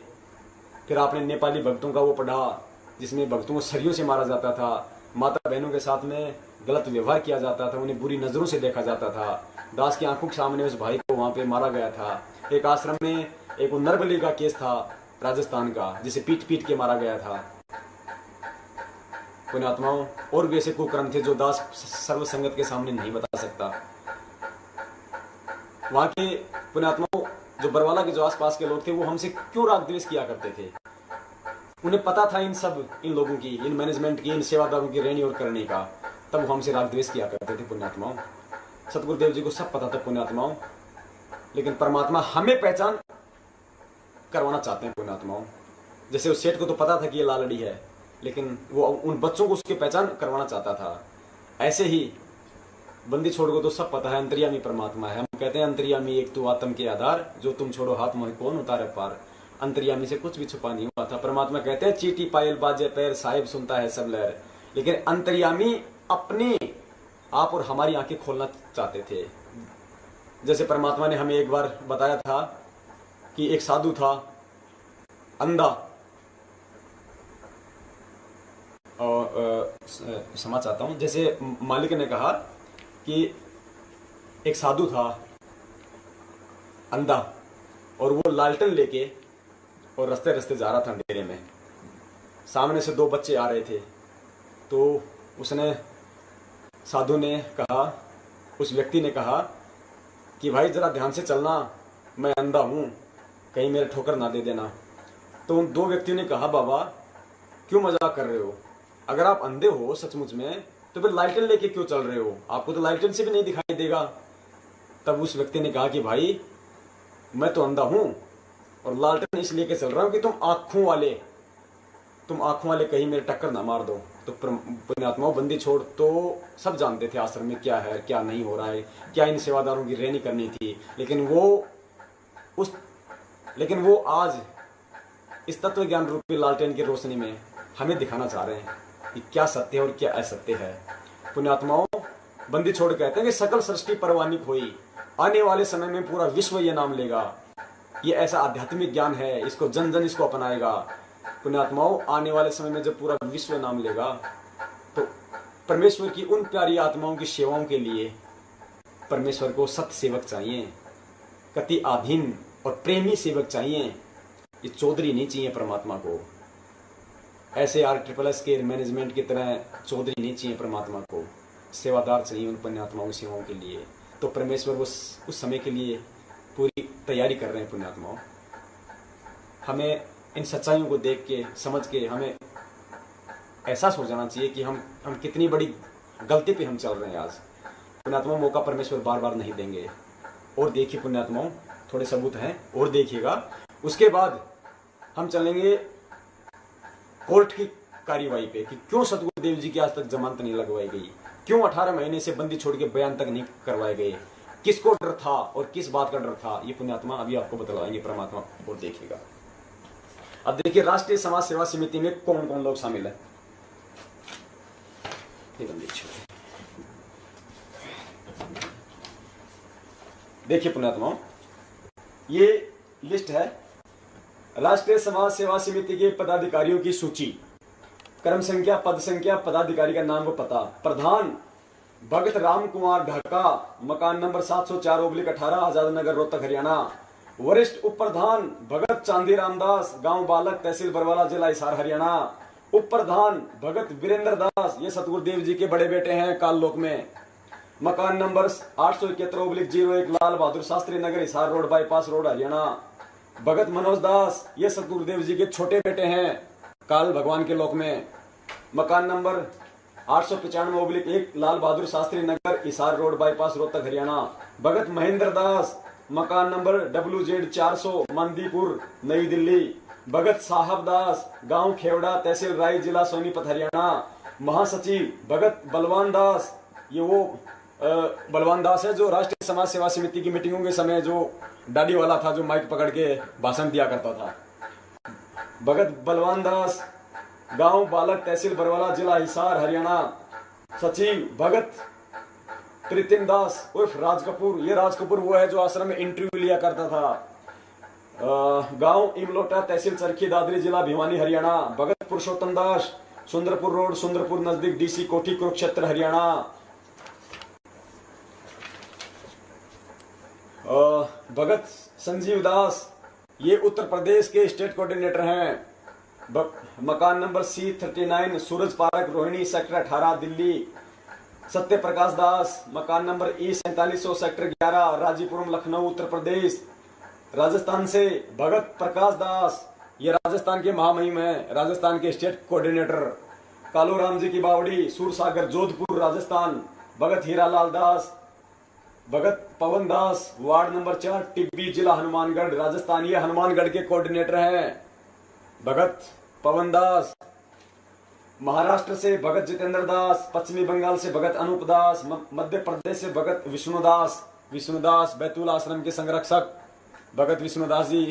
फिर आपने नेपाली भक्तों का वो पढ़ा जिसमें भक्तों को सरियों से मारा जाता था, माता बहनों के साथ में गलत व्यवहार किया जाता था, उन्हें बुरी नजरों से देखा जाता था। दास की आंखों के सामने उस भाई को वहां पे मारा गया था। एक आश्रम में एक नरबली का केस था राजस्थान का, जिसे पीट पीट के मारा गया था। पुण्यात्माओं, और भी ऐसे कुकर्म थे जो दास सर्व संगत के सामने नहीं बता सकता। वहां के पुण्यात्माओं, जो बरवाला के जो आसपास के लोग थे, वो हमसे क्यों राग द्वेष किया करते थे? उन्हें पता था इन लोगों की, इन मैनेजमेंट की, इन सेवादारों की रहनी और करने का, तब वो हमसे राग द्वेष किया करते थे। पुण्यात्माओं, सतगुरुदेव जी को सब पता था पुण्यात्माओं, लेकिन परमात्मा हमें पहचान करवाना चाहते हैं पुण्यात्माओं। जैसे उस सेठ को तो पता था कि ये लालड़ी है, लेकिन वो उन बच्चों को उसकी पहचान करवाना चाहता था। ऐसे ही बंदी छोड़ को तो सब पता है, अंतर्यामी परमात्मा है। हम कहते हैं अंतर्यामी एक तू आत्म के आधार, जो तुम छोड़ो हाथ मोह कौन उतारे पार। अंतर्यामी से कुछ भी छुपा नहीं हुआ था। परमात्मा कहते हैं चीटी पायल बाजे पैर, साहिब सुनता है सब लहर। लेकिन अंतर्यामी अपने आप और हमारी आंखें खोलना चाहते थे। जैसे परमात्मा ने हमें एक बार बताया था कि एक साधु था अंधा, और क्षमा चाहता हूं, जैसे मालिक ने कहा कि एक साधु था अंधा, और वो लालटेन लेके और रास्ते रास्ते जा रहा था अंधेरे में। सामने से दो बच्चे आ रहे थे, तो उसने, साधु ने कहा, उस व्यक्ति ने कहा कि भाई जरा ध्यान से चलना, मैं अंधा हूं, कहीं मेरे ठोकर ना दे देना। तो उन दो व्यक्तियों ने कहा, बाबा क्यों मजाक कर रहे हो? अगर आप अंधे हो सचमुच में, तो फिर लालटेन लेके क्यों चल रहे हो? आपको तो लालटेन से भी नहीं दिखाई देगा। तब उस व्यक्ति ने कहा कि भाई मैं तो अंधा हूं, और लालटेन इसलिए के चल रहा हूं कि तुम आंखों वाले कहीं मेरे टक्कर ना मार दो। तो पुण्यात्माओं, बंदी छोड़ तो सब जानते थे आश्रम में क्या है, क्या नहीं हो रहा है, क्या इन सेवादारों की रहनी करनी थी। लेकिन वो आज इस तत्व ज्ञान रूपी लालटेन की रोशनी में हमें दिखाना चाह रहे हैं कि क्या सत्य है और क्या असत्य है। पुण्यात्माओं, बंदी छोड़ कहते हैं कि सकल सृष्टि परवानिक हुई, आने वाले समय में पूरा विश्व ये नाम लेगा। ये ऐसा आध्यात्मिक ज्ञान है, इसको जन जन इसको अपनाएगा। पुण्यात्माओं, आने वाले समय में जब पूरा विश्व नाम लेगा, तो परमेश्वर की उन प्यारी आत्माओं की सेवाओं के लिए परमेश्वर को सत्य सेवक चाहिए, कति आधीन और प्रेमी सेवक चाहिए। ये चौधरी नहीं चाहिए परमात्मा को, ऐसे RSSS के मैनेजमेंट की तरह चौधरी नहीं चाहिए परमात्मा को, सेवादार चाहिए उन पुण्यात्माओं की सेवाओं के लिए। तो परमेश्वर उस समय के लिए पूरी तैयारी कर रहे हैं पुण्यात्माओं। हमें इन सच्चाइयों को देख के, समझ के, हमें एहसास हो जाना चाहिए कि हम कितनी बड़ी गलती पे हम चल रहे हैं आज। पुण्यात्माओं, मौका परमेश्वर बार बार नहीं देंगे। और देखिए पुण्यात्माओं, थोड़े सबूत हैं और देखिएगा। उसके बाद हम चलेंगे कोर्ट की कार्यवाही पे कि क्यों सतगुरुदेव जी की आज तक जमानत नहीं लगवाई गई, क्यों 18 महीने से बंदी छोड़ के बयान तक नहीं करवाए गए, किसको डर था और किस बात का डर था। ये पुण्यात्मा अभी आपको बतलाएंगे परमात्मा, और देखिएगा। अब देखिए, राष्ट्रीय समाज सेवा समिति में कौन कौन लोग शामिल है। देखिए पुण्यात्माओं, ये लिस्ट है राष्ट्रीय समाज सेवा समिति के पदाधिकारियों की सूची। क्रम संख्या, पद संख्या, पदाधिकारी का नाम व पता। प्रधान भगत राम कुमार ढाका, मकान नंबर 704/18, आजाद नगर, रोहतक, हरियाणा। वरिष्ठ उप प्रधान भगत चांदी रामदास, गांव बालक, तहसील बरवाला, जिला हिसार, हरियाणा। उप प्रधान भगत वीरेंद्र दास, ये सतगुरुदेव जी के बड़े बेटे हैं काल लोक में। मकान number 871/01, Lal Bahadur Shastri Nagar, Hisar road, bypass road, Haryana. Bhagat Manoj Das, ये सतगुरुदेव जी के छोटे बेटे हैं काल भगवान के लोक में। मकान नंबर 895/1, लाल बहादुर शास्त्री नगर, हिसार रोड, बाईपास, रोहतक, हरियाणा। भगत महेंद्र दास, मकान नंबर WZ 400, मंदीपुर, नई दिल्ली। भगत साहब दास, गांव खेवड़ा, तहसील राय, जिला सोनीपत, हरियाणा। महासचिव भगत बलवान दास, ये वो बलवान दास है जो राष्ट्रीय समाज सेवा समिति की मीटिंगों के समय जो दाढ़ी वाला था, जो माइक पकड़ के भाषण दिया करता था। भगत बलवान दास, गांव बालक, तहसील बरवाला, जिला हिसार, हरियाणा। सचिव भगत प्रीतिम दास उर्फ राज कपूर, ये राज कपूर वो है जो आश्रम में इंटरव्यू लिया करता था। गांव इमलोटा, तहसील चरखी दादरी, जिला भिवानी, हरियाणा। भगत पुरुषोत्तम दास, सुंदरपुर रोड, सुंदरपुर नजदीक, DC कोठी, कुरुक्षेत्र, हरियाणा। भगत संजीव दास, ये उत्तर प्रदेश के स्टेट कोऑर्डिनेटर हैं। मकान नंबर C39 सूरज पार्क रोहिणी सेक्टर 18 दिल्ली। सत्य प्रकाश दास, मकान number E4700 sector 11 राजीपुरम Lucknow Uttar Pradesh Rajasthan से। भगत प्रकाश दास, ये राजस्थान के महामहिम हैं, राजस्थान के स्टेट कोऑर्डिनेटर। कालू राम जी की बावड़ी सूरसागर जोधपुर राजस्थान। भगत हीरालाल दास, भगत पवन दास, वार्ड नंबर 4 टिब्बी जिला हनुमानगढ़ राजस्थान, ये हनुमानगढ़ के कोऑर्डिनेटर हैं। भगत पवन दास। महाराष्ट्र से भगत जितेंद्र दास, पश्चिमी बंगाल से भगत अनूप दास, मध्य प्रदेश से भगत विष्णुदास बैतूल आश्रम के संरक्षक भगत विष्णुदास जी,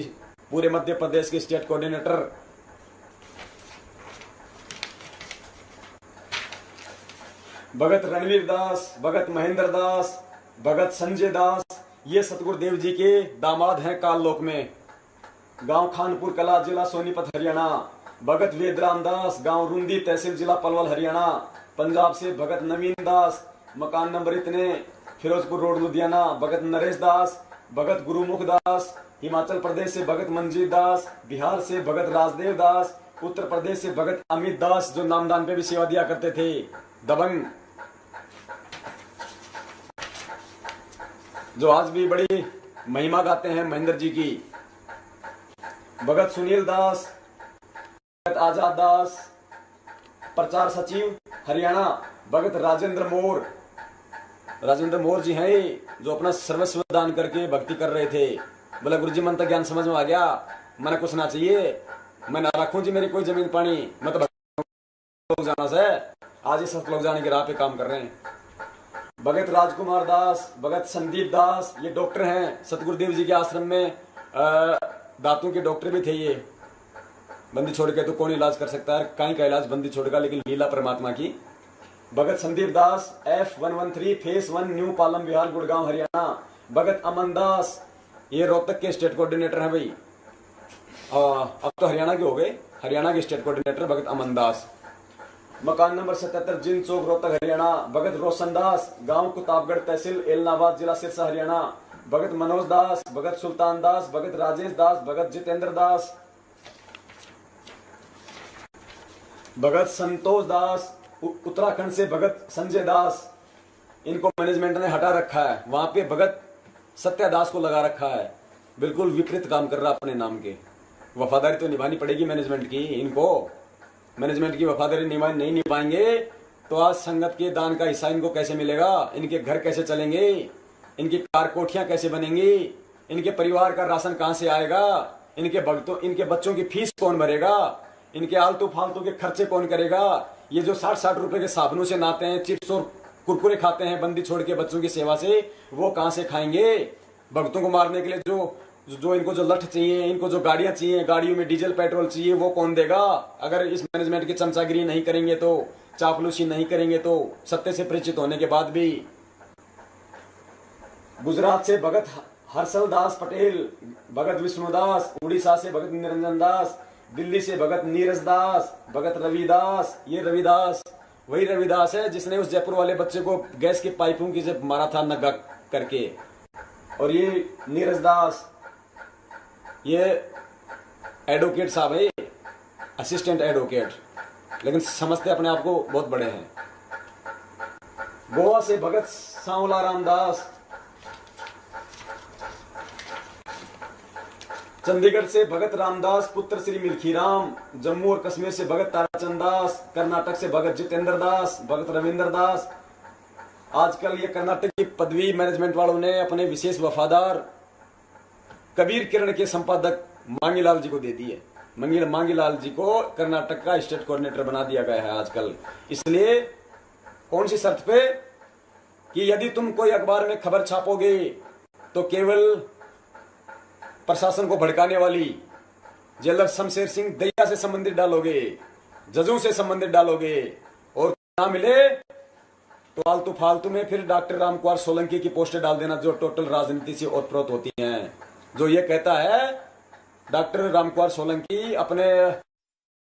पूरे मध्य प्रदेश के स्टेट कोऑर्डिनेटर। भगत रणवीर दास, भगत महेंद्र दास, भगत संजय दास, ये सतगुरुदेव जी के दामाद हैं काललोक में। गांव खानपुर कला जिला सोनीपत हरियाणा। भगत वेदराम दास, गांव रुंदी तहसील जिला पलवल हरियाणा। पंजाब से भगत नवीन दास, मकान नंबर इतने फिरोजपुर रोड लुधियाना। भगत नरेश दास, भगत गुरुमुख दास। हिमाचल प्रदेश से भगत मंजीत दास, बिहार से भगत राजदेव दास, उत्तर प्रदेश से भगत अमित दास जो नामदान पे भी सेवा दिया करते थे, दबंग, जो आज भी बड़ी महिमा गाते हैं महेंद्र जी की। भगत सुनील दास, भगत आजाद दास, प्रचार सचिव हरियाणा। भगत राजेंद्र मोर जी हैं जो अपना सर्वस्व दान करके भक्ति कर रहे थे। बोला गुरुजी मन तक ज्ञान समझ में आ गया, मैंने कुछ ना चाहिए, मैं ना रखूं जी मेरी कोई जमीन पानी, मैं तो लोग जाना से आज ही सब लोग जाने की राह पे काम कर रहे हैं। भगत राजकुमार दास, भगत संदीप दास, ये डॉक्टर हैं सतगुरुदेव जी के आश्रम में, दांतों के डॉक्टर भी थे ये। बंदी छोड़ के तो कौन इलाज कर सकता है, कहीं का इलाज बंदी छोड़ेगा, लेकिन लीला परमात्मा की। Bhagat Sandeep Das, F113 phase 1 new Palam Vihar Gurgaon Haryana. Bhagat Aman Das, ये रोहतक के स्टेट कोऑर्डिनेटर हैं भाई, अब तो हरियाणा के हो गए, हरियाणा के स्टेट कोऑर्डिनेटर भगत अमन दास। मकान नंबर 77 जिन चौक रोहतक हरियाणा। भगत रोशन दास, गांव कुताबगढ़ तहसील एलनाबाद जिला सिरसा हरियाणा। भगत मनोज दास, भगत सुल्तान दास, भगत राजेश दास, भगत जितेंद्र दास, भगत संतोष दास। उत्तराखंड से भगत संजय दास, इनको मैनेजमेंट ने हटा रखा है, वहां पे भगत सत्यादास को लगा रखा है, बिल्कुल विपरीत काम कर रहा अपने नाम के। वफादारी तो निभानी पड़ेगी मैनेजमेंट की, इनको मैनेजमेंट की वफादारी नहीं निभाएंगे तो आज संगत के दान का हिस्सा इनको कैसे मिलेगा, इनके घर कैसे चलेंगे, इनकी कार कोठियां कैसे बनेंगी, इनके परिवार का राशन कहां से आएगा, इनके बच्चों की फीस कौन भरेगा, इनके आलतू फालतू के खर्चे कौन करेगा। ये जो 60-60 रुपए के साबुनों से नहाते हैं, चिप्स और कुरकुरे खाते हैं बंदी छोड़ के बच्चों की सेवा से, वो कहां से खाएंगे। भक्तों को मारने के लिए जो इनको जो लठ चाहिए, इनको जो गाड़ियां चाहिए, गाड़ियों में डीजल पेट्रोल चाहिए, वो कौन देगा। अगर इस मैनेजमेंट की चमचागिरी नहीं करेंगे तो, चापलूसी नहीं करेंगे तो, सत्य से परिचित होने के बाद भी। गुजरात से भगत हर्षल दास पटेल, भगत विष्णुदास। उड़ीसा से भगत निरंजन दास। दिल्ली से भगत नीरज दास, भगत रविदास। ये रविदास वही रविदास है जिसने उस जयपुर वाले बच्चे को गैस की पाइपों की जब मारा था नग्गा करके। और ये नीरज दास, ये एडवोकेट साहब है, असिस्टेंट एडवोकेट, लेकिन समझते अपने आप को बहुत बड़े हैं। गोवा से भगत सांवला रामदास। चंडीगढ़ से भगत रामदास पुत्र श्री मिल्खीराम। जम्मू और कश्मीर से भगत ताराचंद दास। कर्नाटक से भगत जितेंद्र दास, भगत रविंद्र दास। आजकल ये कर्नाटक की पदवी मैनेजमेंट वालों ने अपने विशेष वफादार कबीर किरण के संपादक मांगीलाल जी को दे दी है। मांगीलाल जी को कर्नाटक का स्टेट कोऑर्डिनेटर बना दिया गया है आजकल। इसलिए कौन सी शर्त पे कि यदि तुम कोई अखबार में खबर छापोगे तो केवल प्रशासन को भड़काने वाली जेलर शमशेर सिंह दैया से संबंधित डालोगे, जजों से संबंधित डालोगे, और ना मिले तो आलतू फालतू में फिर डॉक्टर रामकुमार सोलंकी की पोस्टें डाल देना, जो टोटल राजनीति से ओतप्रोत होती हैं। जो ये कहता है डॉक्टर रामकुमार सोलंकी अपने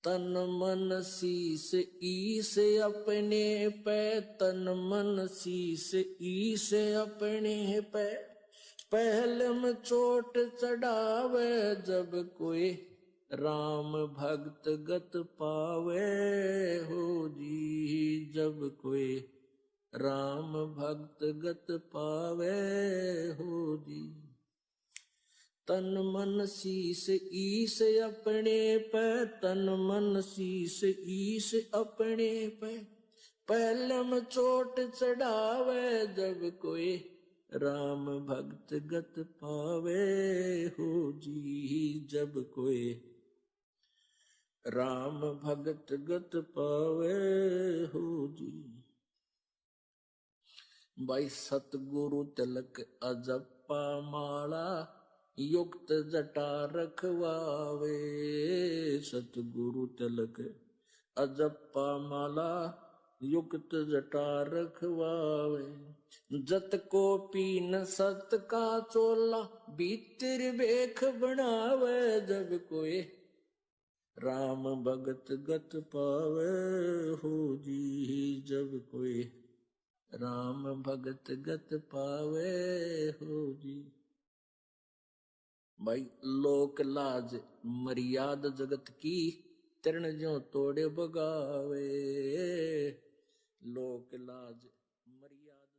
तन मन शीस ईस अपने पे, तन मन शीस ईस अपने पे, पहले में चोट चढ़ावे जब कोई राम भक्त गत पावे हो जी। जब कोई राम भक्त गत पावे हो जी। तन मन शीस ईस अपने पे, तन मन शीस ईस अपने पे, पहले में चोट चढ़ावे जब कोई राम भक्त गत पावे हो जी। जब कोई राम भक्त गत पावे हो जी। भाई सतगुरु तिलक अजप्पा माला, युक्त जटा रखवावे। सतगुरु तिलक अजप्पा माला, युक्त जटा रखवावे। जत को पीन सत का चोला, भीतर बेख बनावे जब कोई राम भगत गत पावे हो जी। जब कोई राम भगत गत पावे हो जी। भाई लोक लाज मर्याद जगत की, तृण ज्यों तोड़े बगावे। लोक लाज मर्याद